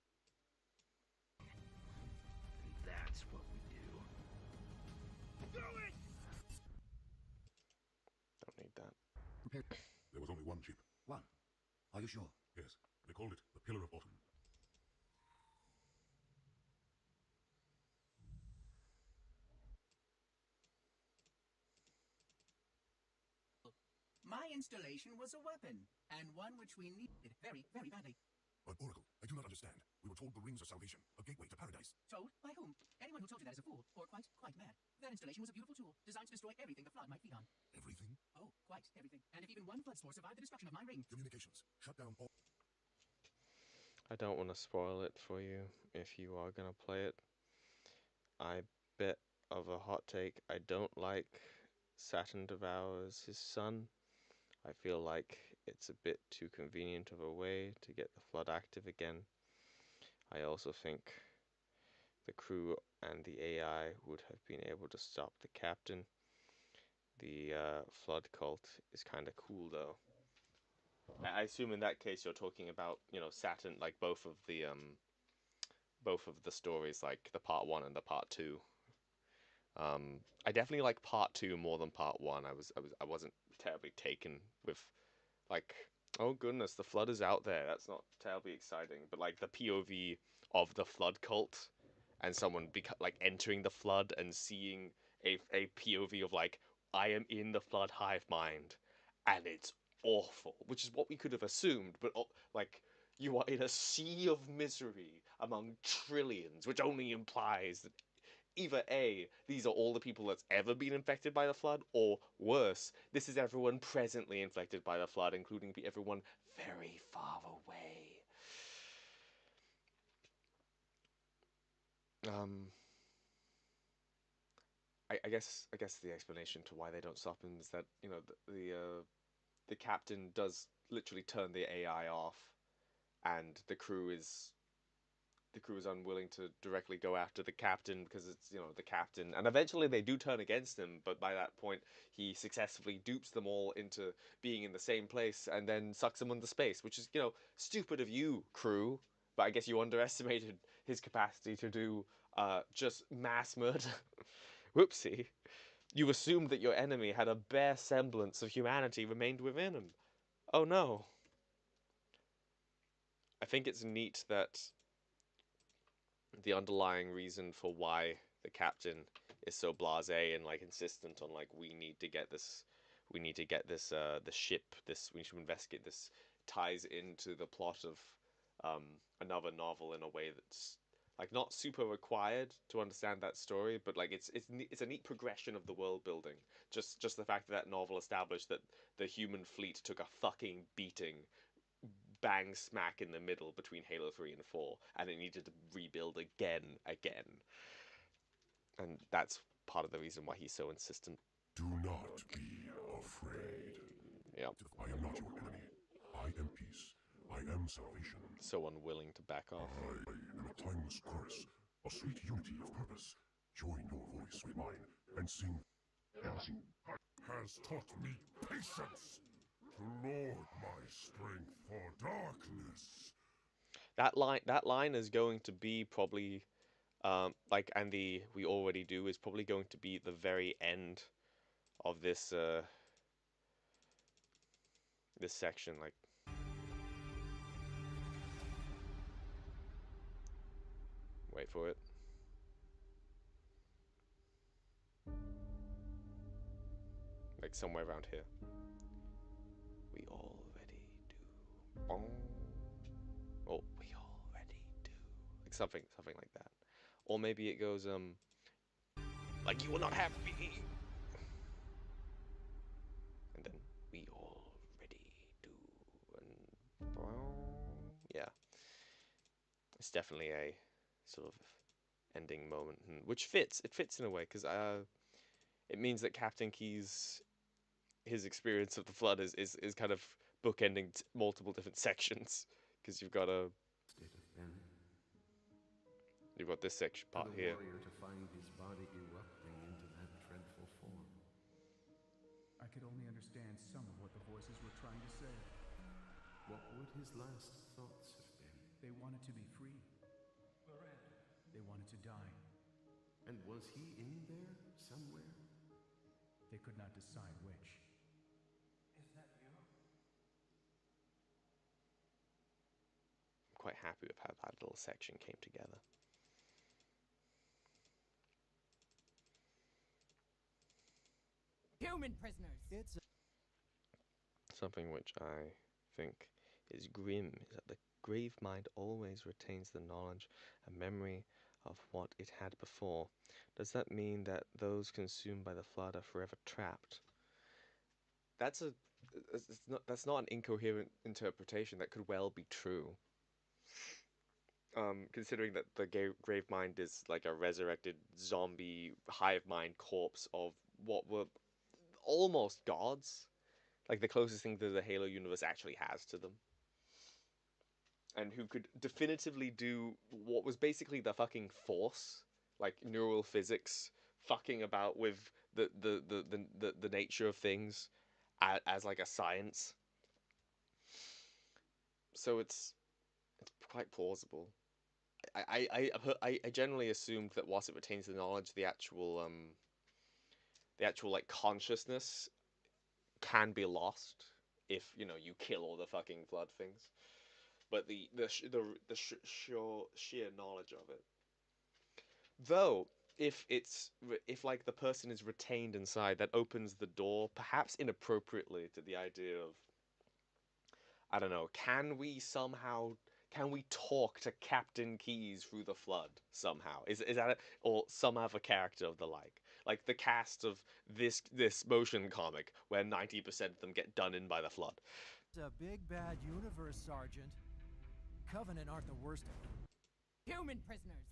And that's what we do. Do it! Don't need that. There was only one ship. One? Are you sure? Yes, they called it the Pillar of Autumn. My installation was a weapon, and one which we needed very, very badly. But Oracle, I do not understand. We were told the rings are salvation, a gateway to paradise. Told? By whom? Anyone who told you that is a fool, or quite mad. That installation was a beautiful tool, designed to destroy everything the Flood might feed on. Everything? Oh, quite everything. And if even one Flood spore survived the destruction of my ring... Communications. Shut down all... I don't want to spoil it for you if you are going to play it. I bit of a hot take. I don't like Saturn devours his son. I feel like it's a bit too convenient of a way to get the Flood active again. I also think the crew and the AI would have been able to stop the captain. The Flood cult is kind of cool, though. I assume in that case you're talking about, you know, Saturn, like both of the stories, like the part 1 and the part 2. I definitely like part 2 more than part 1. I wasn't terribly taken with, like, oh goodness, the Flood is out there. That's not terribly exciting. But like the POV of the Flood cult and someone like entering the Flood and seeing a POV of like, I am in the Flood hive mind, and it's awful, which is what we could have assumed. But like, you are in a sea of misery among trillions, which only implies that either A, these are all the people that's ever been infected by the Flood, or worse, this is everyone presently infected by the Flood, including everyone very far away. I guess the explanation to why they don't stop him is that, you know, the captain does literally turn the AI off, and the crew is unwilling to directly go after the captain because it's, you know, the captain, and eventually they do turn against him, but by that point he successfully dupes them all into being in the same place and then sucks them into space, which is, you know, stupid of you, crew, but I guess you underestimated his capacity to do just mass murder. Whoopsie. You assumed that your enemy had a bare semblance of humanity remained within him. Oh no. I think it's neat that the underlying reason for why the captain is so blasé and like insistent on like, we need to get this the ship, we need to investigate this, ties into the plot of another novel in a way that's like not super required to understand that story, but like it's a neat progression of the world building. Just the fact that novel established that the human fleet took a fucking beating bang smack in the middle between Halo 3 and 4, and it needed to rebuild again. And that's part of the reason why he's so insistent. Do not be afraid. Yeah. I am not your enemy. I am peace. I am salvation. So unwilling to back off. I am a timeless chorus, a sweet unity of purpose. Join your voice with mine and sing. Has taught me patience to lord my strength for darkness. That line is going to be probably like, and the we already do is probably going to be the very end of this this section, like. Wait for it. like somewhere around here. We already do. Bong. Oh, we already do. Like something like that. Or maybe it goes like you will not have me. And then we already do. And yeah, it's definitely a sort of ending moment, which fits. It fits in a way because it means that Captain Key's his experience of the flood is kind of bookending multiple different sections because you've got this section For part the here. warrior to find his body erupting into that dreadful form. I could only understand some of what the voices were trying to say. What would his last thoughts have been? They wanted to be free. Miranda. They wanted to die. And was he in there somewhere? They could not decide which. Is that you? I'm quite happy with how that little section came together. Human prisoners. It's something which I think is grim is that the grave mind always retains the knowledge and memory of what it had before. Does that mean that those consumed by the flood are forever trapped? That's not an incoherent interpretation. That could well be true. Considering that the grave mind is like a resurrected zombie hive mind corpse of what were almost gods, like the closest thing that the Halo universe actually has to them, and who could definitively do what was basically the fucking Force, like neural physics, fucking about with the nature of things as like a science. So it's quite plausible. I generally assumed that whilst it retains the knowledge, the actual like consciousness can be lost if you kill all the fucking flood things. But sheer knowledge of it. Though, if like the person is retained inside, that opens the door, perhaps inappropriately, to the idea of, I don't know, can we talk to Captain Keyes through the flood somehow? Is that it? Or some other character of the like the cast of this motion comic where 90% of them get done in by the flood. It's a big bad universe, Sergeant. Covenant aren't the worst of them. Human prisoners.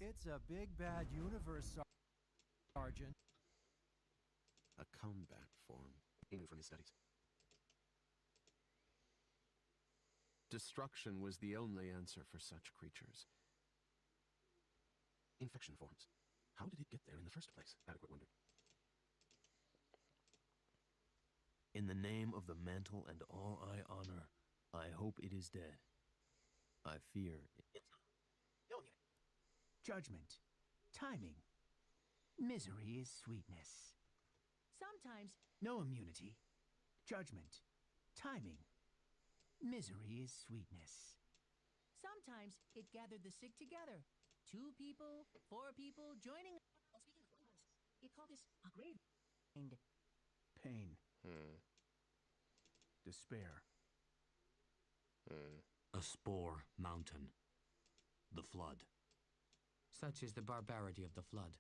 It's a big bad universe, Sergeant. A combat form, he knew from his studies. Destruction was the only answer for such creatures. Infection forms. How did it get there in the first place? Adequate wondered. In the name of the mantle and all I honor, I hope it is dead. I fear it's not. Judgment. Timing. Misery is sweetness. Sometimes. No immunity. Judgment. Timing. Misery is sweetness. Sometimes it gathered the sick together. 2 people, 4 people joining. It called this a grave. Pain. Despair. A spore mountain. The flood. Such is the barbarity of the flood.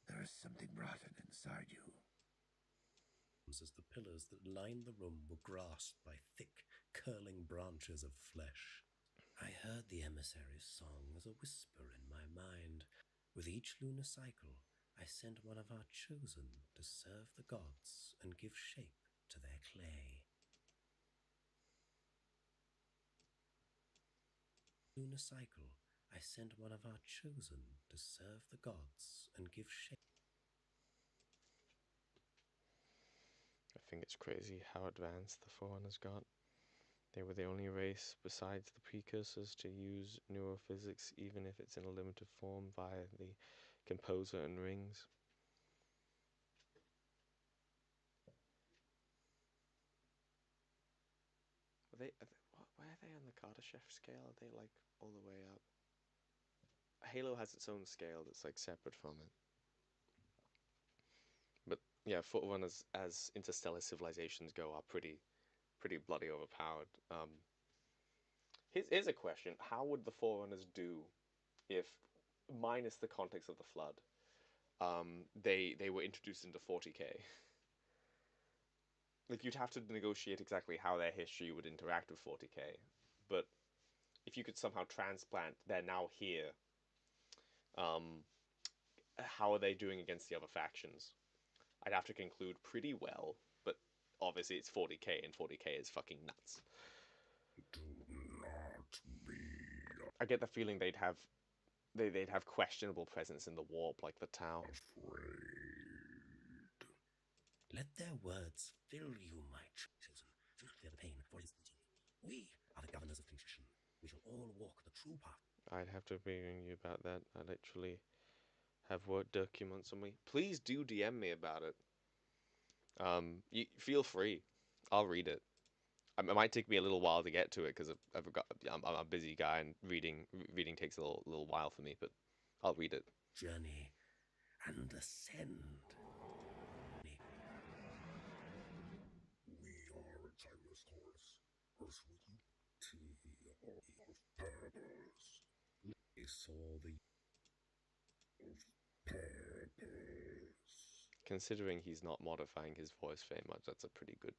There is something rotten inside you. As the pillars that lined the room were grasped by thick, curling branches of flesh. I heard the emissary's song as a whisper in my mind. With each lunar cycle, I sent one of our chosen to serve the gods and give shape to their clay. Lunar cycle, I sent one of our chosen to serve the gods and give shape. I think it's crazy how advanced the Forerunners got. They were the only race besides the precursors to use neurophysics, even if it's in a limited form, via the composer and rings. Where are they on the Kardashev scale? Are they like all the way up? Halo has its own scale that's like separate from it. But yeah, Forerunners as interstellar civilizations go are pretty bloody overpowered. Here's a question: how would the Forerunners do if, minus the context of the flood, they were introduced into 40k? Like you'd have to negotiate exactly how their history would interact with 40k, but if you could somehow transplant they're now here, um, how are they doing against the other factions? I'd have to conclude pretty well, but obviously it's 40k and 40k is fucking nuts. I get the feeling they'd have questionable presence in the warp like the Tau. Let their words fill you, my chosen. Do not fear the pain, for it is fleeting. We are the governors of creation. We shall all walk the true path. I'd have to be ringing you about that. I literally have Word documents on me. Please do DM me about it. You feel free. I'll read it. It might take me a little while to get to it because I'm a busy guy and reading takes a little while for me. But I'll read it. Journey and ascend. We are a timeless course. Earth's purpose. They saw the purpose. Considering he's not modifying his voice very much, that's a pretty good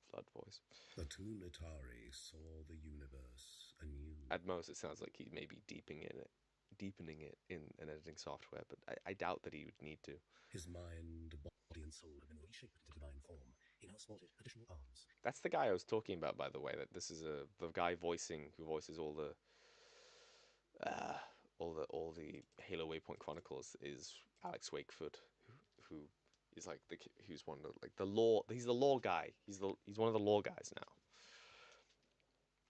Flood voice. The Tunatari saw the universe anew. At most, it sounds like he may be deepening it in an editing software, but I doubt that he would need to. His mind, body, and soul have been reshaped into divine form. He now sported additional arms. That's the guy I was talking about, by the way. That this is the guy who voices all the Halo Waypoint Chronicles is Alex Wakefoot, who is like who's one of like the lore. He's the lore guy. He's one of the lore guys now.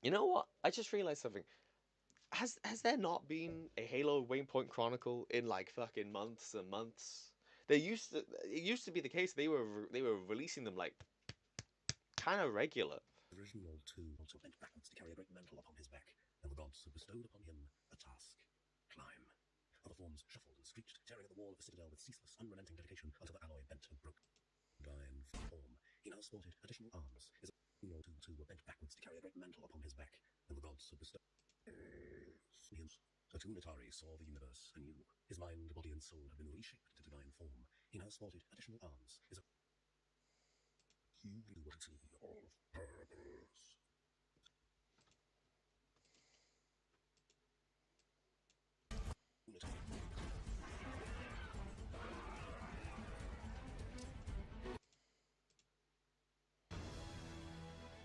You know what? I just realized something. Has there not been a Halo Waypoint Chronicle in like fucking months and months? It used to be the case they were releasing them like kind of regular. The original two also bent backwards to carry a great mantle upon his back, and the gods have bestowed upon him a task: climb. Other forms shuffled and screeched, tearing at the wall of the citadel with ceaseless, unrelenting dedication until the alloy bent and broke. Divine form. He now sported additional arms. His original two were bent backwards to carry a great mantle upon his back, and the gods have bestowed. The Tunatari saw the universe anew. His mind, body, and soul have been reshaped into divine form. He now sported additional arms. His unity of purpose.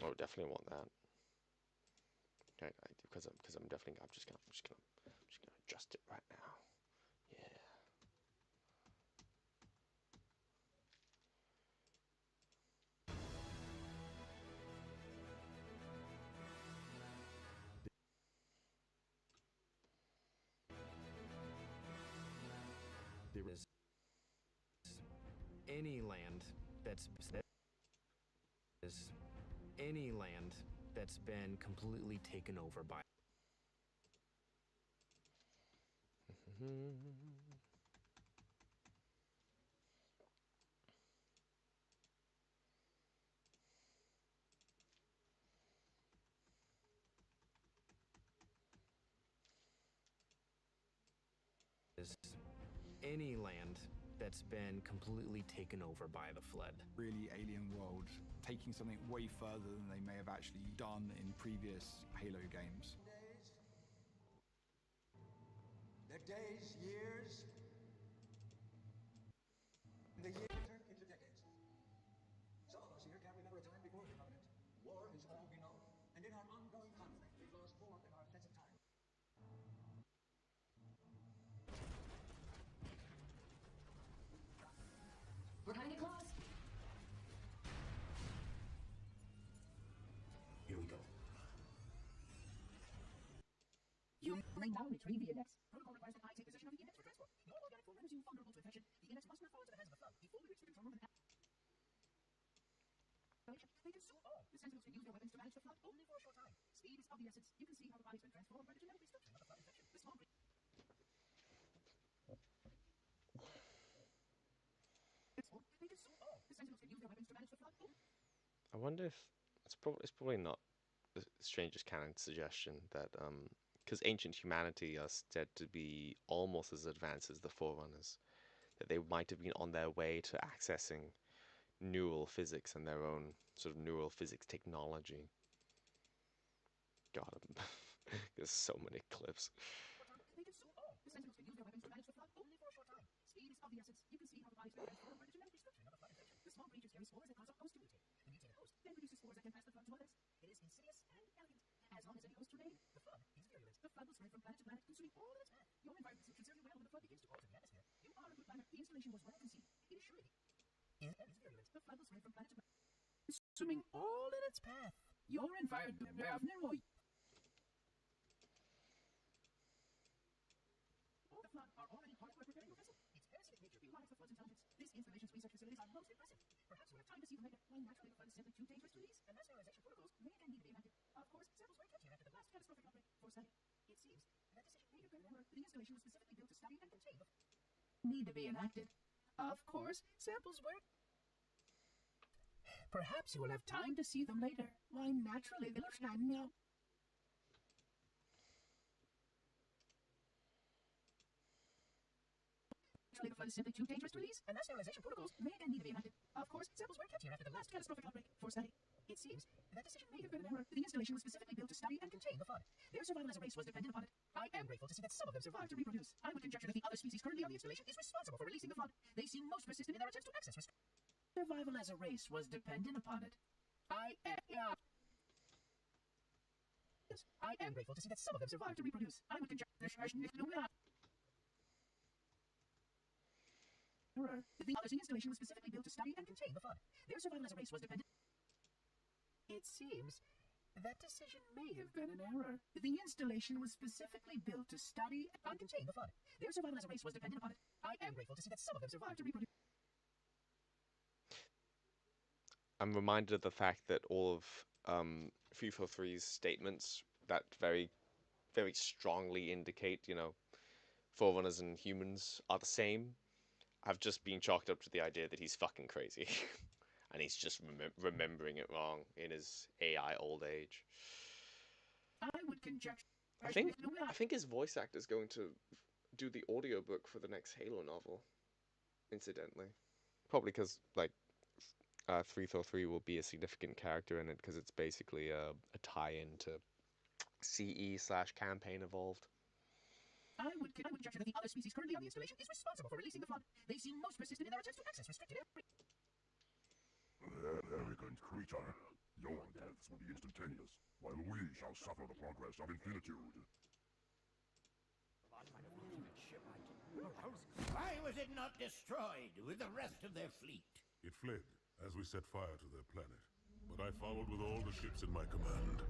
Oh, definitely want that. Okay, because I'm definitely I'm just gonna adjust it right now. Yeah. There is any land that's been completely taken over by any land that's been completely taken over by the flood. Really alien world, taking something way further than they may have actually done in previous Halo games. The days, years, the years turn into decades. Some of us here can't remember a time before the Covenant. War is all we know, and in our ongoing conflict, we've lost more than our sense of time. We're cutting it close. Here we go. You may now retrieve the index. Protocol requires that I take possession of the index for transport. No organic form renders you vulnerable to infection. The index must not fall into the hands of the flood. Before we reach the control room, they can so all. The Sentinels can use their weapons to manage the flood only for a short time. Speed is of the essence. You can see how the body's been transformed by the genetic destruction of the flood infection. The small wonder if it's probably not the strangest canon suggestion that because ancient humanity are said to be almost as advanced as the Forerunners, that they might have been on their way to accessing neural physics and their own sort of neural physics technology. God, there's so many clips. They can soon all. The Sentinels can use their weapons to manage the flood only for a short time. Speed is of the essence. You can see how the body's been transformed by the genetic destruction of the flood infection. The small creatures carry spores that cause a host to mutate. The mutated host then produces spores that can pass the flood to others. It is insidious and elegant. As long as any hosts remain, the flood is virulent. The flood will spread from planet to planet, consuming all in its path. Your environment should serve you well when the flood begins to alter the atmosphere. You are a good planner. The installation was well conceived. It is surely is virulent. The flood will spread from planet to planet, consuming all in its path. Your environment the flood are already hard at work preparing your vessel. Its parasitic nature belies the flood's intelligence. This installation's research facilities are most impressive. Perhaps we'll have time to see them later. While naturally the flood is simply too dangerous to release, and mass sterilization protocols may again need to be enacted. Of course, samples were kept here after the last catastrophic outbreak for study. It seems that decision may have been an error. The installation was specifically built to study and contain the need to be enacted. Of course, samples were. Perhaps you will have time to see them later. Why naturally the now. The flood is simply too dangerous to release, and mass sterilization protocols may again need to be enacted. Of course, samples were kept here after the last catastrophic outbreak for study. It seems that decision may have been an error. The installation was specifically built to study and contain the flood. Their survival as a race was dependent upon it. I am grateful to see that some of them survived to reproduce. I would conjecture that the other species currently on the installation is responsible for releasing the flood. They seem most persistent in their attempts to access survival as a race was dependent upon it. I am grateful to see that some of them survived to reproduce. I would conjecture the other installation was specifically built to study and contain the flood. Their survival as a race was dependent. It seems that decision may have been an error. The installation was specifically built to study and contain the flood. Their survival as a race was dependent upon it. I am grateful to see that some of them survived to reproduce. I'm reminded of the fact that all of 343's statements that very, very strongly indicate, Forerunners and humans are the same, have just been chalked up to the idea that he's fucking crazy. And he's just remembering it wrong in his AI old age. I would conjecture. I think his voice actor is going to do the audiobook for the next Halo novel, incidentally. Probably because, 343 will be a significant character in it, because it's basically a tie-in to CE/Campaign Evolved. I would conjecture that the other species currently on the installation is responsible for releasing the flood. They seem most persistent in their attempts to access restricted areas. Arrogant creature, your deaths will be instantaneous, while we shall suffer the progress of infinitude. Why was it not destroyed with the rest of their fleet? It fled as we set fire to their planet, but I followed with all the ships in my command.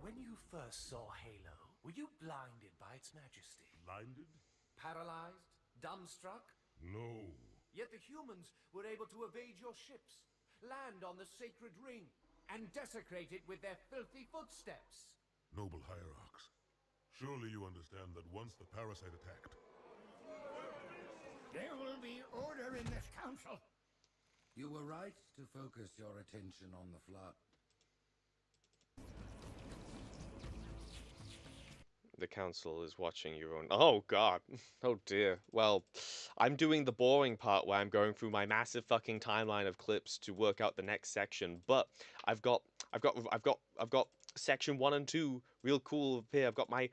When you first saw Halo, were you blinded by its majesty? Blinded? Paralyzed? Dumbstruck? No. Yet the humans were able to evade your ships, land on the sacred ring, and desecrate it with their filthy footsteps. Noble hierarchs, surely you understand that once the parasite attacked... There will be order in this council. You were right to focus your attention on the flood. The council is watching your own. Oh god. Oh dear. Well, I'm doing the boring part where I'm going through my massive fucking timeline of clips to work out the next section. But I've got section 1 and 2 real cool up here. I've got my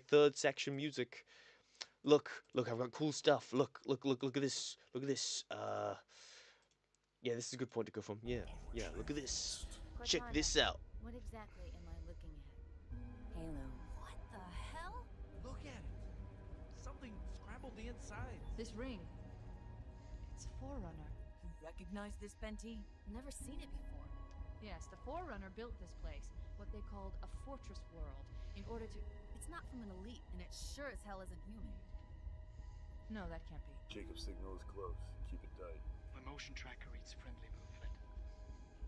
third section music. Look, I've got cool stuff. Look at this. Look at this. Yeah, this is a good point to go from. Yeah, look at this. Check this out. What exactly am I looking at? Halo. What the hell? Look at it. Something scrambled the inside. This ring. It's a Forerunner. You recognize this, Benty? Never seen it before. Yes, the Forerunner built this place, what they called a fortress world, in order to... It's not from an elite, and it sure as hell isn't human. No, that can't be. Jacob's signal is close. Keep it tight. My motion tracker reads friendly movement.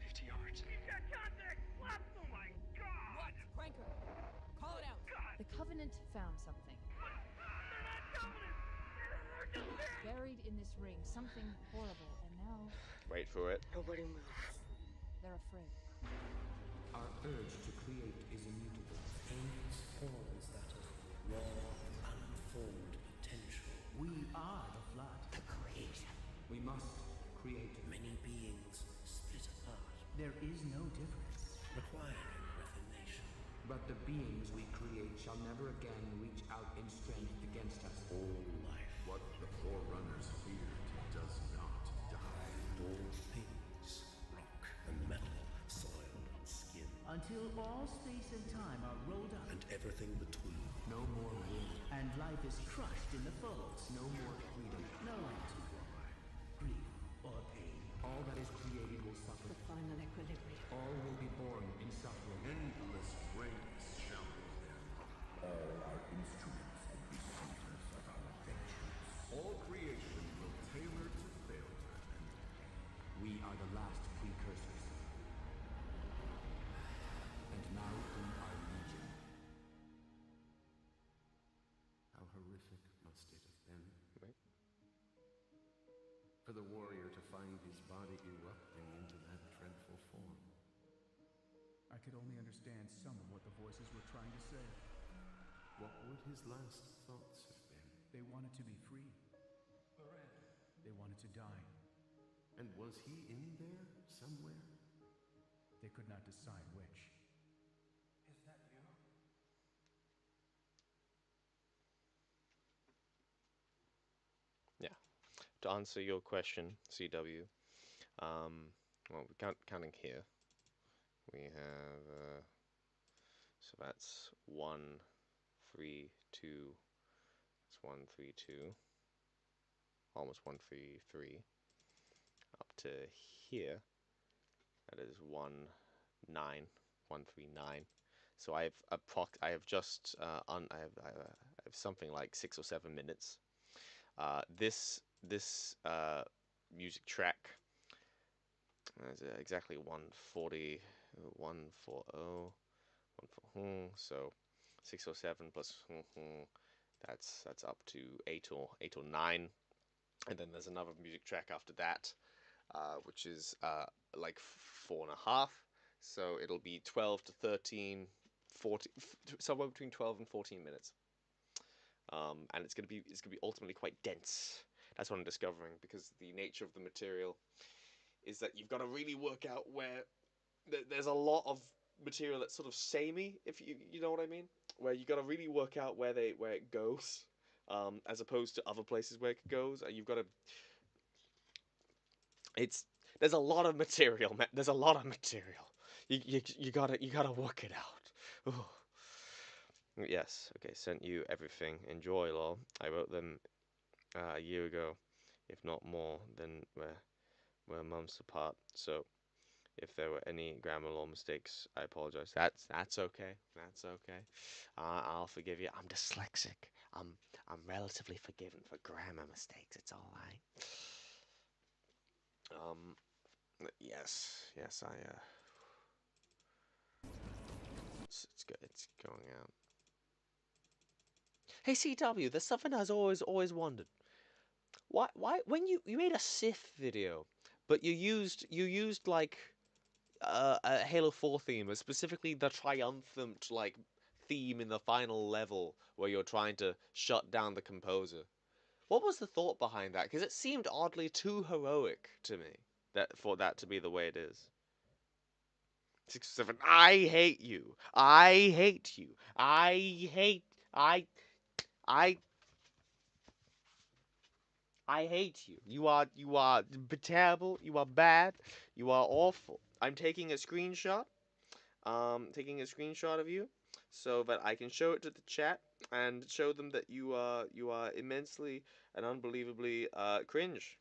50 yards. He's got contact! What? Oh my god! What? Pranker! Call it out! God. The Covenant found something. They're not Covenant! They're just there! Buried in this ring, something horrible, and now... Wait for it. Nobody move. They're afraid. Our urge to create is immutable. Pain's form is that of raw, unformed potential. We are the flood. The creation. We must create. Many beings split apart. There is no difference. Requiring recognition. But the beings we create shall never again reach out in strength against us. All life. What the Forerunners feared does not die. All things. Rock and metal. Soil and skin. Until all space and time are rolled up. And everything between. No more wind. And life is crushed in the folds. No more freedom. No end to war, grief, or pain. All that is created will suffer. The final equilibrium. All will be born in suffering. Endless race shall be there. All are instruments and receivers of our vengeance. All creation will tailor to failure. We are the last precursors. And now we are legion. How horrific must it have been Right. for the warrior to find his body erupting into that dreadful form. I could only understand some of what the voices were trying to say. What would his last thoughts have been? They wanted to be free. They wanted to die. And was he in there somewhere? They could not decide which. Is that you? Yeah. To answer your question, CW, well, we're counting here. We have, so that's 1, 3, 2, that's 1, 3, 2, almost 1, 3, 3, up to here, that is 1, 9, 1, 3, 9. So I have just, I have something like 6 or 7 minutes. This music track is exactly 140, 140, 140. So 6 or 7 plus that's up to 8 or 9, and then there's another music track after that, which is like 4.5. So it'll be 12 to 13, 14, somewhere between 12 and 14 minutes. And it's gonna be ultimately quite dense. That's what I'm discovering, because the nature of the material is that you've got to really work out where there's a lot of material that's sort of samey, if you know what I mean, where you got to really work out where it goes, as opposed to other places where it goes. You've got to. There's a lot of material, man. There's a lot of material. You gotta work it out. Ooh. Yes. Okay. Sent you everything. Enjoy, lol. I wrote them a year ago, if not more. Then we're months apart. So if there were any grammar law mistakes, I apologize. That's okay. That's okay. I'll forgive you. I'm dyslexic. I'm relatively forgiven for grammar mistakes. It's all right. Yes. I it's good. It's going out. Hey CW, there's something I've always wondered. Why when you made a Sith video, but you used like a Halo 4 theme, and specifically the triumphant like theme in the final level where you're trying to shut down the composer. What was the thought behind that? Because it seemed oddly too heroic to me for that to be the way it is. 6 7. I hate you. I hate you. I hate. I hate you. You are terrible. You are bad. You are awful. I'm taking a screenshot. Taking a screenshot of you so that I can show it to the chat and show them that you are immensely and unbelievably cringe.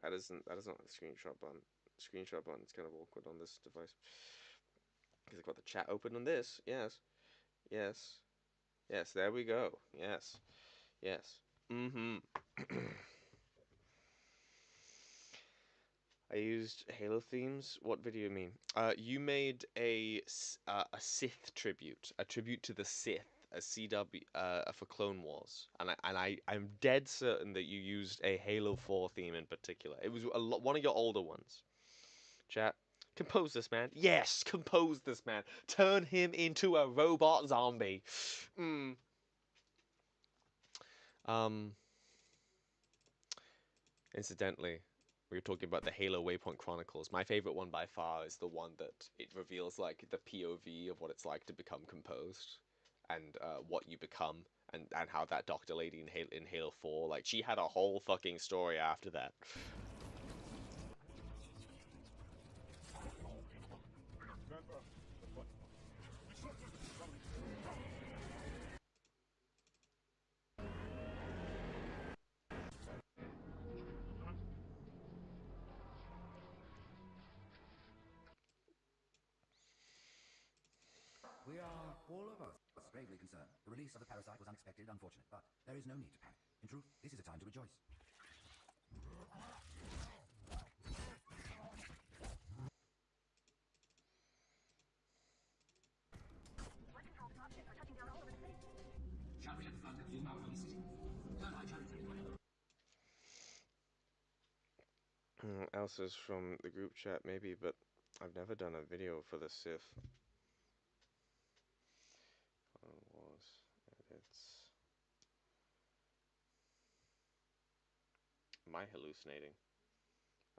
That is not the screenshot button. Screenshot button is kind of awkward on this device because I've got the chat open on this. Yes. There we go. Yes. Mm-hmm. I used Halo themes. What video you mean? You made a Sith tribute, a tribute to the Sith, a CW for Clone Wars, and I'm dead certain that you used a Halo 4 theme in particular. It was one of your older ones, chat, Compose this man. Yes, compose this man. Turn him into a robot zombie. Um. Incidentally, we were talking about the Halo Waypoint Chronicles. My favorite one by far is the one that it reveals like the POV of what it's like to become composed, and what you become, and how that doctor lady in Halo 4, like she had a whole fucking story after that. We are all of us gravely concerned. The release of the parasite was unexpected, unfortunate, but there is no need to panic. In truth, this is a time to rejoice. Elsa's from the group chat, maybe, but I've never done a video for the Sif. Was edits. Am I hallucinating?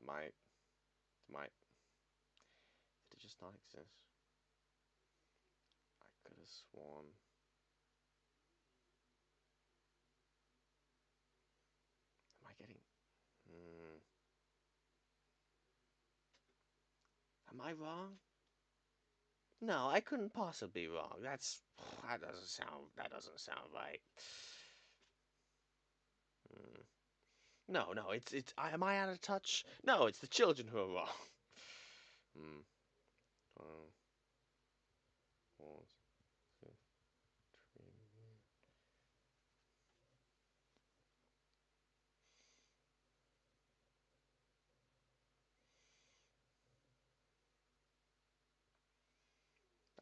Am I? Did it just not exist? I could have sworn. Am I getting? Am I wrong? No, I couldn't possibly be wrong. That doesn't sound right. No, am I out of touch? No, it's the children who are wrong.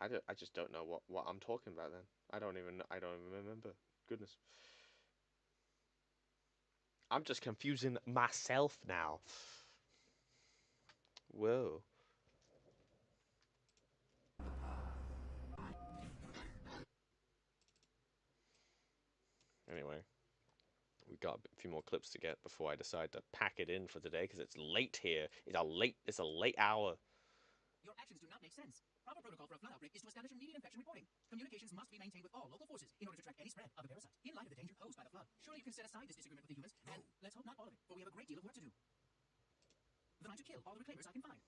I just don't know what I'm talking about then. I don't even remember. Goodness. I'm just confusing myself now. Whoa. Anyway, we got a few more clips to get before I decide to pack it in for today because it's late here. It's a late hour. Your actions do not make sense. Proper protocol for a flood outbreak is to establish immediate infection reporting. Communications must be maintained with all local forces in order to track any spread of the parasite. In light of the danger posed by the flood, surely you can set aside this disagreement with the humans, and let's hope not all of it, for we have a great deal of work to do. The time to kill all the reclaimers I can find.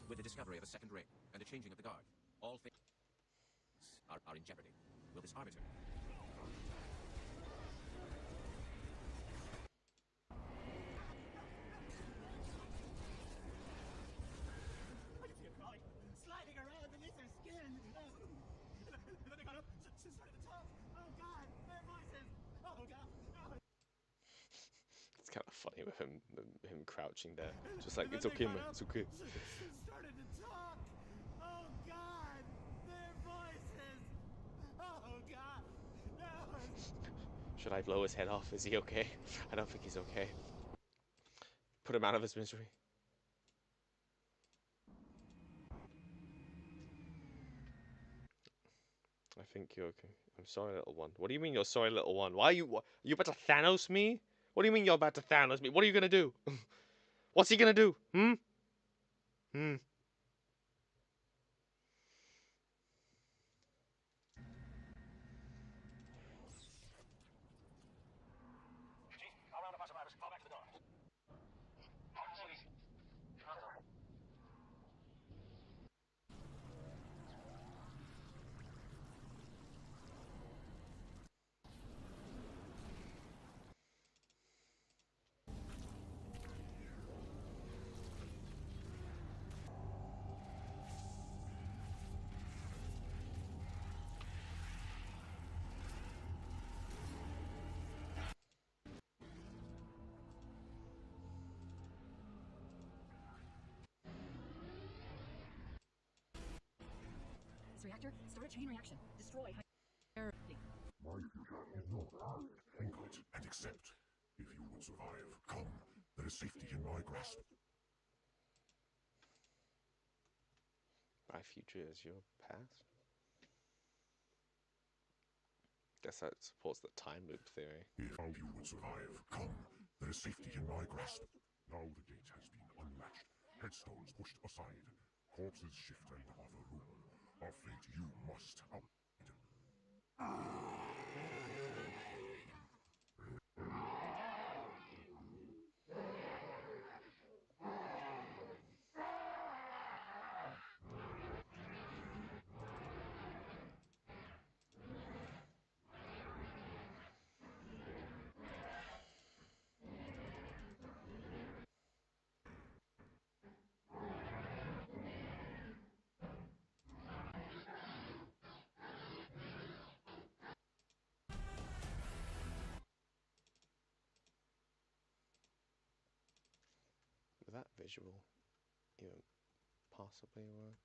With the discovery of a second ring and the changing of the guard, all things are in jeopardy. Will this arbiter... I can see it crawling, sliding around beneath their skin. And then they got up, started to talk. Oh God, their voices. Oh God. It's kind of funny with him crouching there, just like it's okay, man, it's okay. Started to talk. Oh God, their voices. Oh God, no. Should I blow his head off? Is he okay? I don't think he's okay. Put him out of his misery. I think you're okay. I'm sorry, little one. What do you mean you're sorry, little one? Why are you about to Thanos me? What do you mean you're about to Thanos me? What are you gonna do? What's he gonna do? I'll round up our survivors. Fall back to the doors. This reactor, start a chain reaction. Destroy My future is your hand. Think it and accept. If you would survive, come. There is safety in my grasp. My future is your past? Guess that supports the time loop theory. If you would survive, come. There is safety in my grasp. Now the gate has been unlatched. Headstones pushed aside. Corpses shift and offer room. A fate you must avoid. Would that visual even possibly work?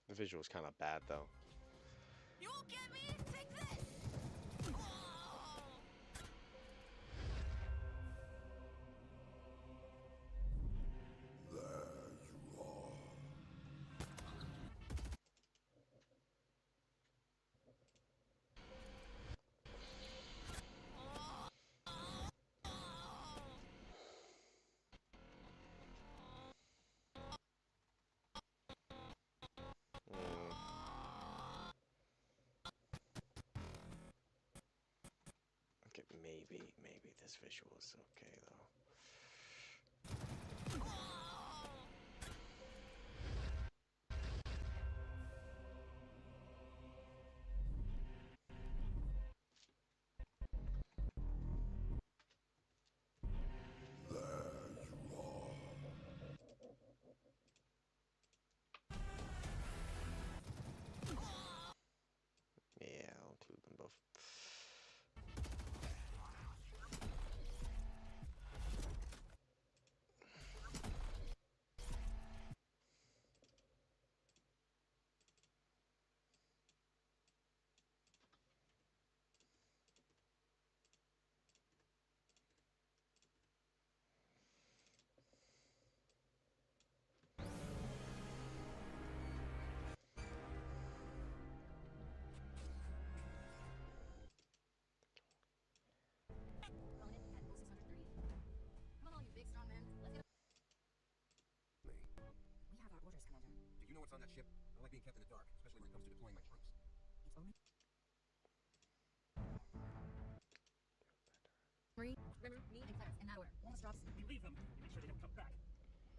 The visual's kind of bad though. You won't get me! Take this! There you are. Okay, maybe this visual is okay though. Yeah, I'll include them both. Come on, all you big strong men. Let's get We have our orders, Commander. Do you know what's on that ship? I don't like being kept in the dark, especially when it comes to deploying my troops. It's only Marie, Rimmer, me, and Clarence, in that order. Almost drops. We leave them. Make sure they don't come back.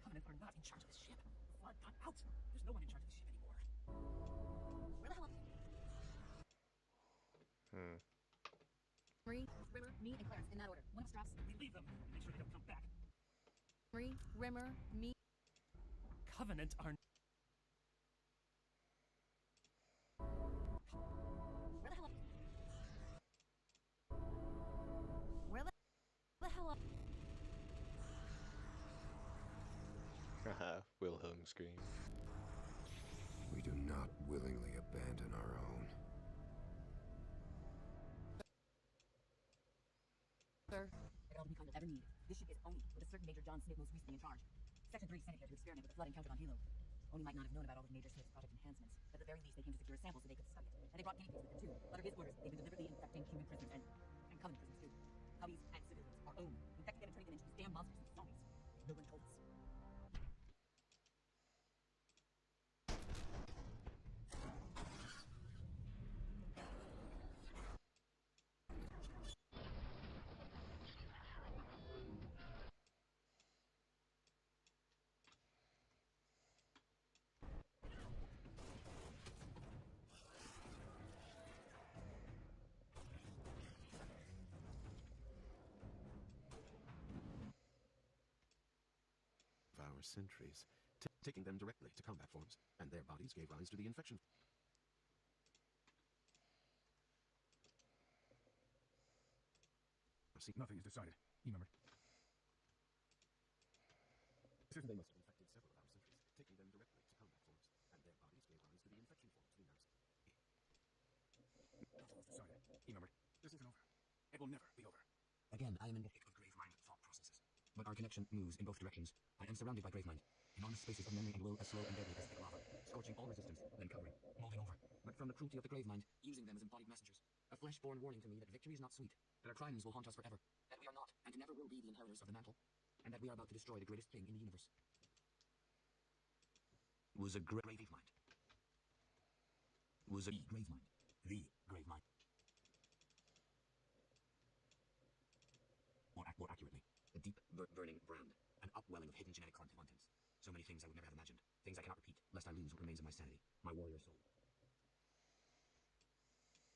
Covenant are not in charge of this ship. Flood got out. There's no one in charge of this ship anymore. Where the hell are Marie, Rimmer, me, and Clarence, in that order. One of us drops. We leave them. Make sure they don't come back. Marie, Rimmer, me. Covenant are... Where the hell Where the hell are... Haha, Wilhelm scream. We do not willingly abandon our own. Sir, it all Mikhail will ever need. This ship is Oni, with a certain Major John Smith most recently in charge. Section 3 sent it here to experiment with the flood encountered on Hilo. Oni might not have known about all of Major Smith's project enhancements, but at the very least they came to secure a sample so they could study it. And they brought guinea pigs with them too. Under his orders, they've been deliberately infecting human prisoners and Covenant prisoners too. Hubbies and civilians, our own. Infecting them and turning them into these damn monsters and zombies. No one told us. our sentries, taking them directly to combat forms, and their bodies gave rise to the infection. See, nothing is decided. Remember. They must have infected several of our sentries, taking them directly to combat forms, and their bodies gave rise to the infection forms we now see. Nothing is decided. Remember. This isn't over. It will never be over. Again, I am in the thick of Gravemind thought processes. But our connection moves in both directions. I am surrounded by Gravemind. Enormous spaces of memory and will as slow and deadly as thick lava, scorching all resistance, then covering, molding over. But from the cruelty of the Gravemind, using them as embodied messengers, a flesh-born warning to me that victory is not sweet, that our crimes will haunt us forever, that we are not, and never will be the inheritors of the mantle, and that we are about to destroy the greatest thing in the universe. It was a Gravemind. It was a Gravemind. The Gravemind. More accurately, a deep, burning brand, an upwelling of hidden genetic contents. So many things I would never have imagined, things I cannot repeat, lest I lose what remains of my sanity, my warrior soul.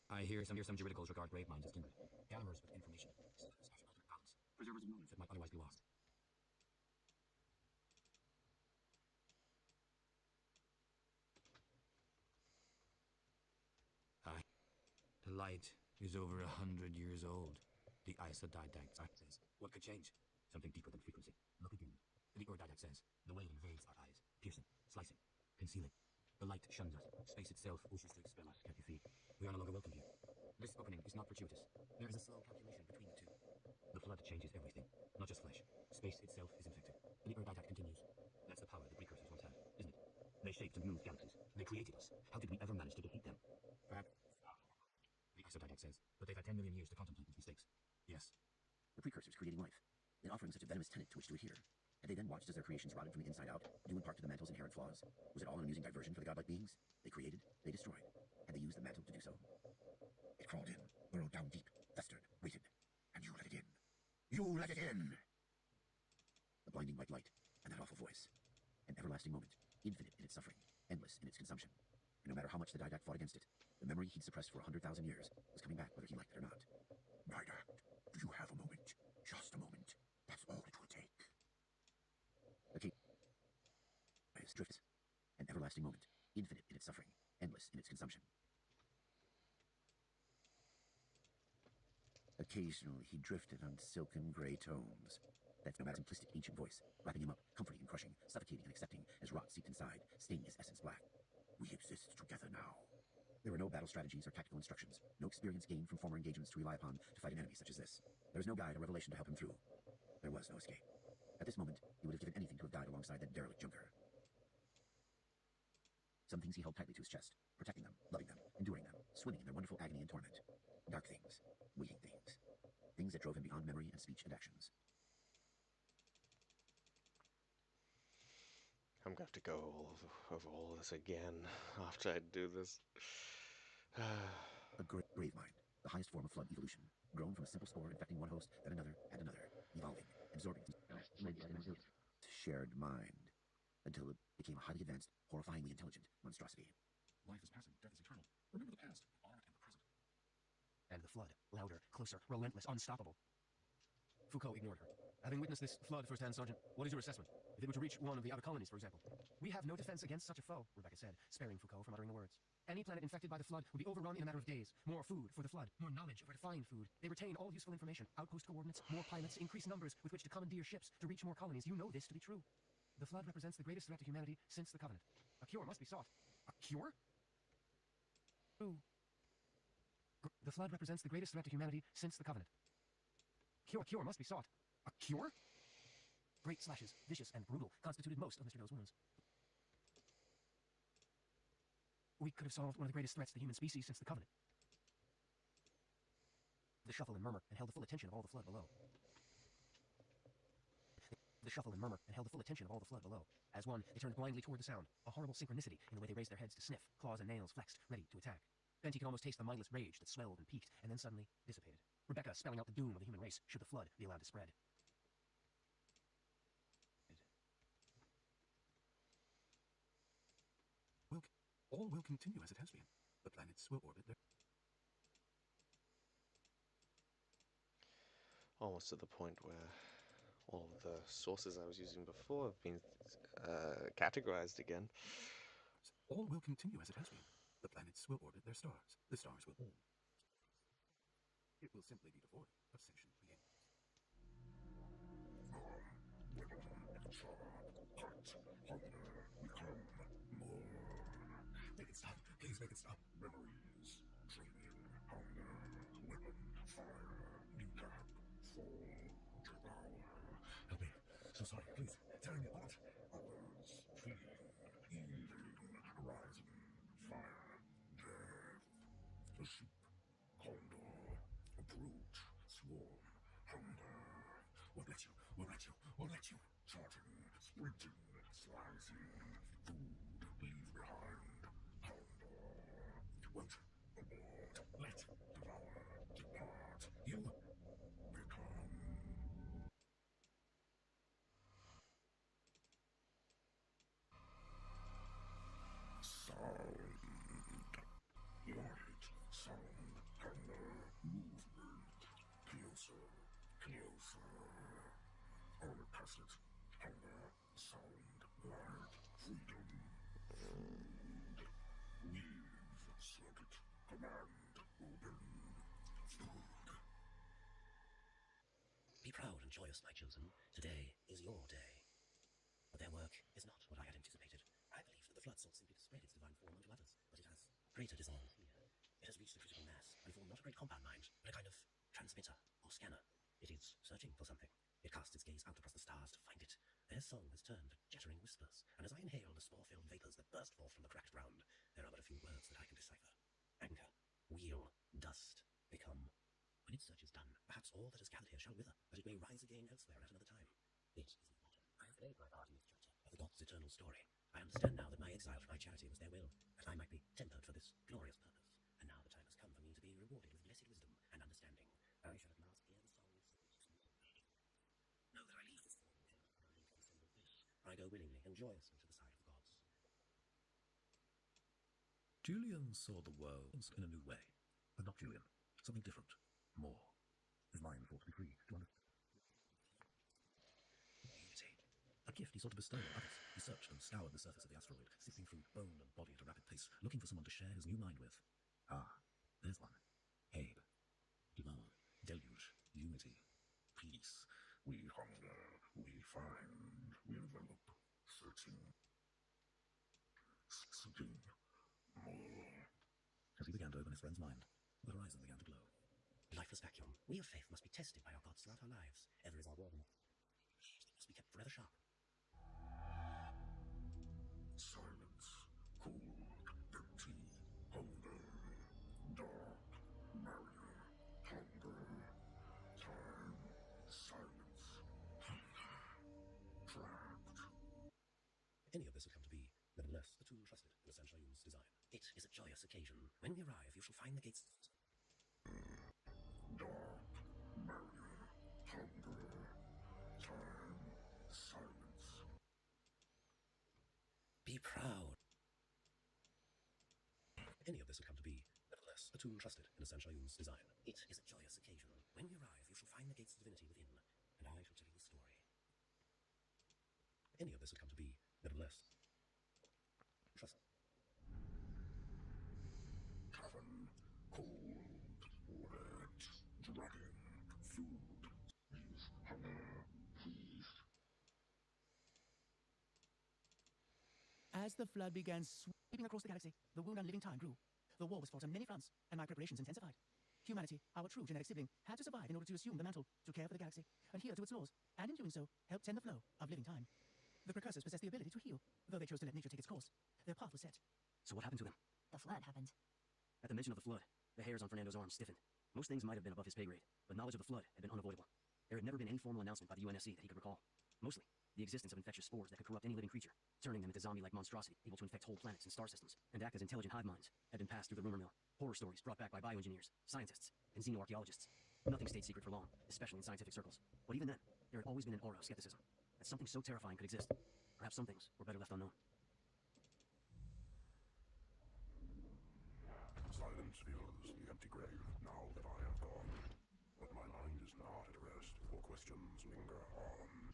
I hear some juridicals regard Graveminds as kindred, gatherers with information, seekers after ultimate balance, preservers of knowledge that might otherwise be lost. Aye. The light is over 100 years old. The Isodidact says, what could change? Something deeper than frequency. Look again. The Urdidact says, the way invades our eyes, piercing, slicing, concealing. The light shuns us. Space itself wishes to expel us, can't you see? We are no longer welcome here. This opening is not fortuitous. There is a slow calculation between the two. The flood changes everything, not just flesh. Space itself is infected. The Urdidact continues. That's the power the precursors once had, isn't it? They shaped and moved galaxies. They created us. How did we ever manage to defeat them? Perhaps... The Isodidact says, but they've had 10 million years to contemplate these mistakes. Yes. The precursors creating life, then offering such a venomous tenet to which to adhere. Had they then watched as their creations rotted from the inside out, due in part to the mantle's inherent flaws? Was it all an amusing diversion for the godlike beings? They created, they destroyed. Had they used the mantle to do so? It crawled in, burrowed down deep, festered, waited. And you let it in. You let it in! The blinding white light, and that awful voice. An everlasting moment, infinite in its suffering, endless in its consumption. And no matter how much the Didact fought against it, the memory he'd suppressed for 100,000 years was coming back whether he liked it or not. Didact, do you have a moment? Just a moment. That's all it will take. The cave drifts. An everlasting moment, infinite in its suffering, endless in its consumption. Occasionally he drifted on silken gray tones. That's Nomad's simplistic ancient voice, wrapping him up, comforting and crushing, suffocating and accepting, as rot seeped inside, staining his essence black. We exist together now. There were no battle strategies or tactical instructions, no experience gained from former engagements to rely upon to fight an enemy such as this. There was no guide or revelation to help him through. There was no escape. At this moment, he would have given anything to have died alongside that derelict junker. Some things he held tightly to his chest, protecting them, loving them, enduring them, swimming in their wonderful agony and torment. Dark things, waiting things. Things that drove him beyond memory and speech and actions. I'm going to have to go over all this again after I do this. A Gravemind, the highest form of flood evolution, grown from a simple spore infecting one host, then another, and another, evolving, absorbing, shared mind, until it became a highly advanced, horrifyingly intelligent monstrosity. Life is passing, death is eternal. Remember the past, honor and the present. And the flood, louder, closer, relentless, unstoppable. Foucault ignored her. Having witnessed this flood firsthand, Sergeant, what is your assessment? If it were to reach one of the outer colonies, for example. We have no defense against such a foe, Rebecca said, sparing Foucault from uttering the words. Any planet infected by the flood would be overrun in a matter of days. More food for the flood, more knowledge of where to find food. They retain all useful information, outpost coordinates, more pilots, increased numbers with which to commandeer ships to reach more colonies. You know this to be true. The flood represents the greatest threat to humanity since the Covenant. A cure must be sought. A cure? True. The flood represents the greatest threat to humanity since the Covenant. Cure must be sought. A cure? Great slashes, vicious and brutal, constituted most of Mr. Doe's wounds. We could have solved one of the greatest threats to the human species since the Covenant. The shuffle and murmur, and held the full attention of all the flood below. The shuffle and murmur, and held the full attention of all the flood below. As one, they turned blindly toward the sound, a horrible synchronicity in the way they raised their heads to sniff, claws and nails flexed, ready to attack. Bent he could almost taste the mindless rage that swelled and peaked, and then suddenly dissipated. Rebecca spelling out the doom of the human race should the flood be allowed to spread. All will continue as it has been. The planets will orbit their... Almost to the point where all of the sources I was using before have been categorized again. All will continue as it has been. The planets will orbit their stars. The stars will all. It will simply be devoid of sentient beings. Make it stop. Please make it stop. Memories, training, hunger, weapon, fire, kneecap, fall, devour. Help me. So sorry. Please. Tearing me apart. Others, fleeing, eating, rising, fire, death. A sheep, condor, a brute, swarm, hunger. Won't let you. Won't let you. Won't let you. Charging, sprinting, slicing, food, leave behind. Won't abort, let, devour, depart. You become sound. Light, sound, hunger, movement. Closer, closer. All past it. Hunger, sound, light, freedom, food. Weave, circuit, command, open. Food. Be proud and joyous, my chosen. Today is your day. But their work is not what I had anticipated. I believed that the flood sought simply to spread its divine form unto others, but it has greater design here. It has reached the critical mass and formed not a great compound mind, but a kind of transmitter or scanner. It is searching for something. It casts its gaze out across the stars to find it. Their song has turned to chattering whispers, and as I inhale the spore-filled vapors that burst forth from the cracked ground, there are but a few words that I can decipher. Anchor, wheel, dust, become. When its search is done, perhaps all that is gathered here shall wither, but it may rise again elsewhere at another time. It is my motto. I have played my part in this chapter of the gods' eternal story. I understand now that my exile from my charity was their will, that I might be tempered for this glorious purpose. And now the time has come for me to be rewarded with blessed wisdom and understanding. I shall at last hear the song of souls. Know that I leave this form and transcendent bliss. I go willingly and joyously to the side of the gods. Julian saw the world in a new way, but not Julian. Something different, more. His mind thought to be free, to understand. Unity. A gift he sought to bestow on others. He searched and scoured the surface of the asteroid, sifting through bone and body at a rapid pace, looking for someone to share his new mind with. Ah, there's one. Abe. Love, deluge, unity, peace. We hunger, we find, we envelop, searching, seeking more. As he began to open his friend's mind, the horizon began to glow. Lifeless vacuum. We of faith must be tested by our gods throughout our lives. Ever is our word enough. They must be kept forever sharp. Silence, cool, empty, hunger, dark, barrier, hunger, time, silence, hunger, trapped. Any of this had come to be. Nevertheless, the tool trusted in the Sanshayun's design. It is a joyous occasion. When we arrive, you shall find the gates. Dark, barrier, hunger, time, silence. Be proud. Any of this had come to be. Nevertheless, a tool trusted in the Sanshayun's design. It is a joyous occasion. When we arrive, you shall find the gates of divinity within, and I shall tell you the story. Any of this had come to be. Nevertheless, trust. Cavern, cold, wet, dragging, food, hunger, feast. As the flood began sweeping across the galaxy, the wound on living time grew. The war was fought on many fronts, and my preparations intensified. Humanity, our true genetic sibling, had to survive in order to assume the mantle, to care for the galaxy, adhere to its laws, and in doing so, help tend the flow of living time. The precursors possessed the ability to heal, though they chose to let nature take its course. Their path was set. So what happened to them? The flood happened. At the mention of the flood, the hairs on Fernando's arms stiffened. Most things might have been above his pay grade, but knowledge of the flood had been unavoidable. There had never been any formal announcement by the UNSC that he could recall. Mostly, the existence of infectious spores that could corrupt any living creature, turning them into zombie-like monstrosity, able to infect whole planets and star systems, and act as intelligent hive minds, had been passed through the rumor mill. Horror stories brought back by bioengineers, scientists, and xenoarchaeologists. Nothing stayed secret for long, especially in scientific circles. But even then, there had always been an aura of skepticism, that something so terrifying could exist. Perhaps some things were better left unknown. Silence fills the empty grave now that I have gone. But my mind is not at rest, for questions linger on.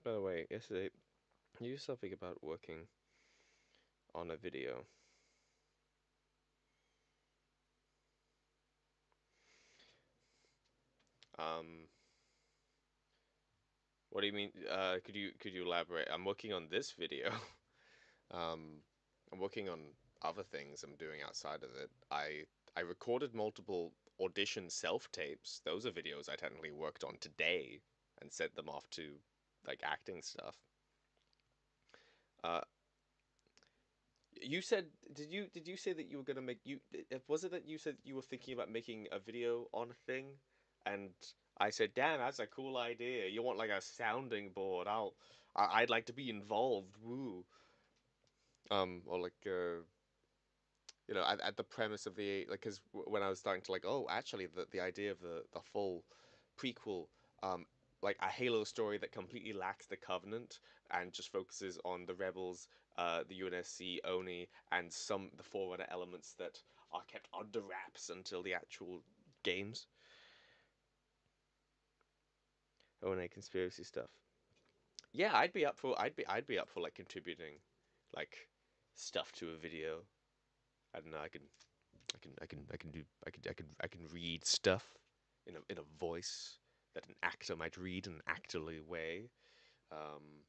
By the way, yesterday you used something about working on a video. Um, what do you mean? Could you elaborate? I'm working on this video. I'm working on other things I'm doing outside of it. I recorded multiple audition self tapes. Those are videos I technically worked on today and sent them off to like acting stuff. Uh, you said did you say that you were gonna make was it that you said you were thinking about making a video on a thing, and I said, damn, that's a cool idea. You want like a sounding board? I'd like to be involved. Woo. Or like at the premise of the like, because when I was starting to like, oh, actually, the idea of the full prequel, um, like a Halo story that completely lacks the Covenant and just focuses on the Rebels, the UNSC, Oni, and the Forerunner elements that are kept under wraps until the actual games. ONA conspiracy stuff. Yeah, I'd be up for like contributing, like, stuff to a video. I don't know. I can read stuff in a voice that an actor might read in an actorly way. Um,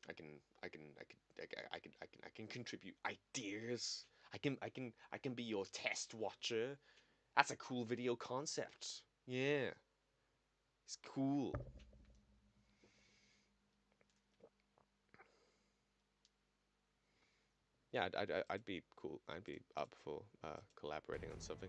I can I can I can I can contribute ideas. I can be your test watcher. That's a cool video concept. Yeah, it's cool. Yeah, I'd be cool. I'd be up for collaborating on something.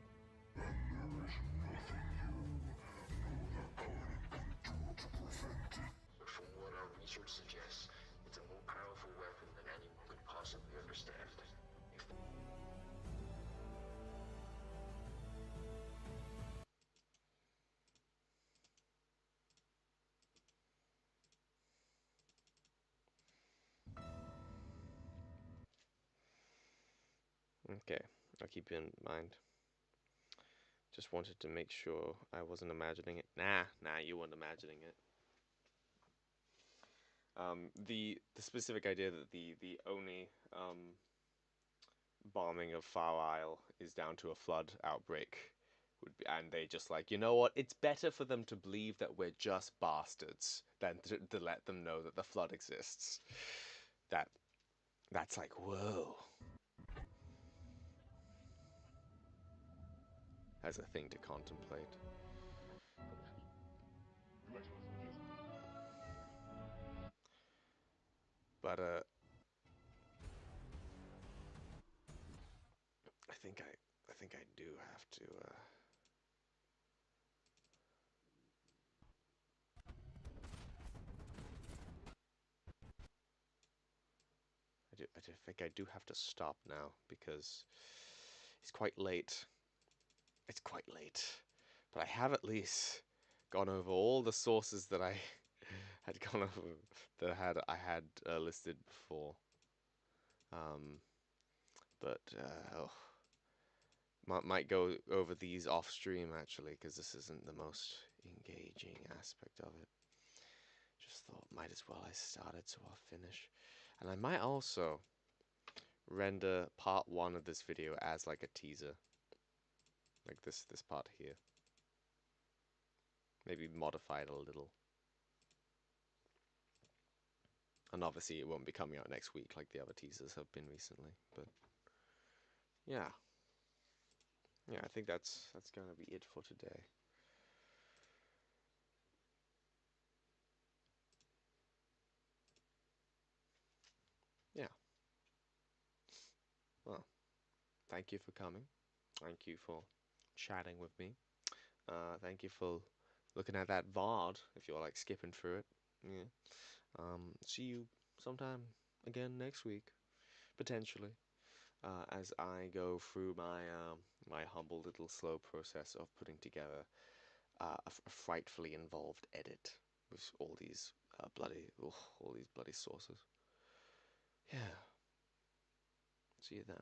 But from what our research suggests, it's a more powerful weapon than anyone could possibly understand. Okay, I'll keep you in mind. Just wanted to make sure I wasn't imagining it. Nah, you weren't imagining it. The specific idea that the Oni bombing of Far Isle is down to a flood outbreak would be, and they just like, you know what? It's better for them to believe that we're just bastards than to let them know that the flood exists. That's like, whoa. As a thing to contemplate. But I think I do have to I do think I do have to stop now because it's quite late. It's quite late. But I have at least gone over all the sources that I had gone over that I had listed before. Um, but oh, might go over these off stream actually, because this isn't the most engaging aspect of it. Just thought might as well I started so I'll finish. And I might also render part 1 of this video as like a teaser. Like this part here. Maybe modify it a little. And obviously it won't be coming out next week like the other teasers have been recently, but yeah. Yeah, I think that's going to be it for today. Yeah. Well, thank you for coming. Thank you for chatting with me. Thank you for looking at that VOD if you're like skipping through it. Yeah. See you sometime again next week, potentially, as I go through my humble little slow process of putting together a frightfully involved edit with all these all these bloody sources. Yeah. See you then.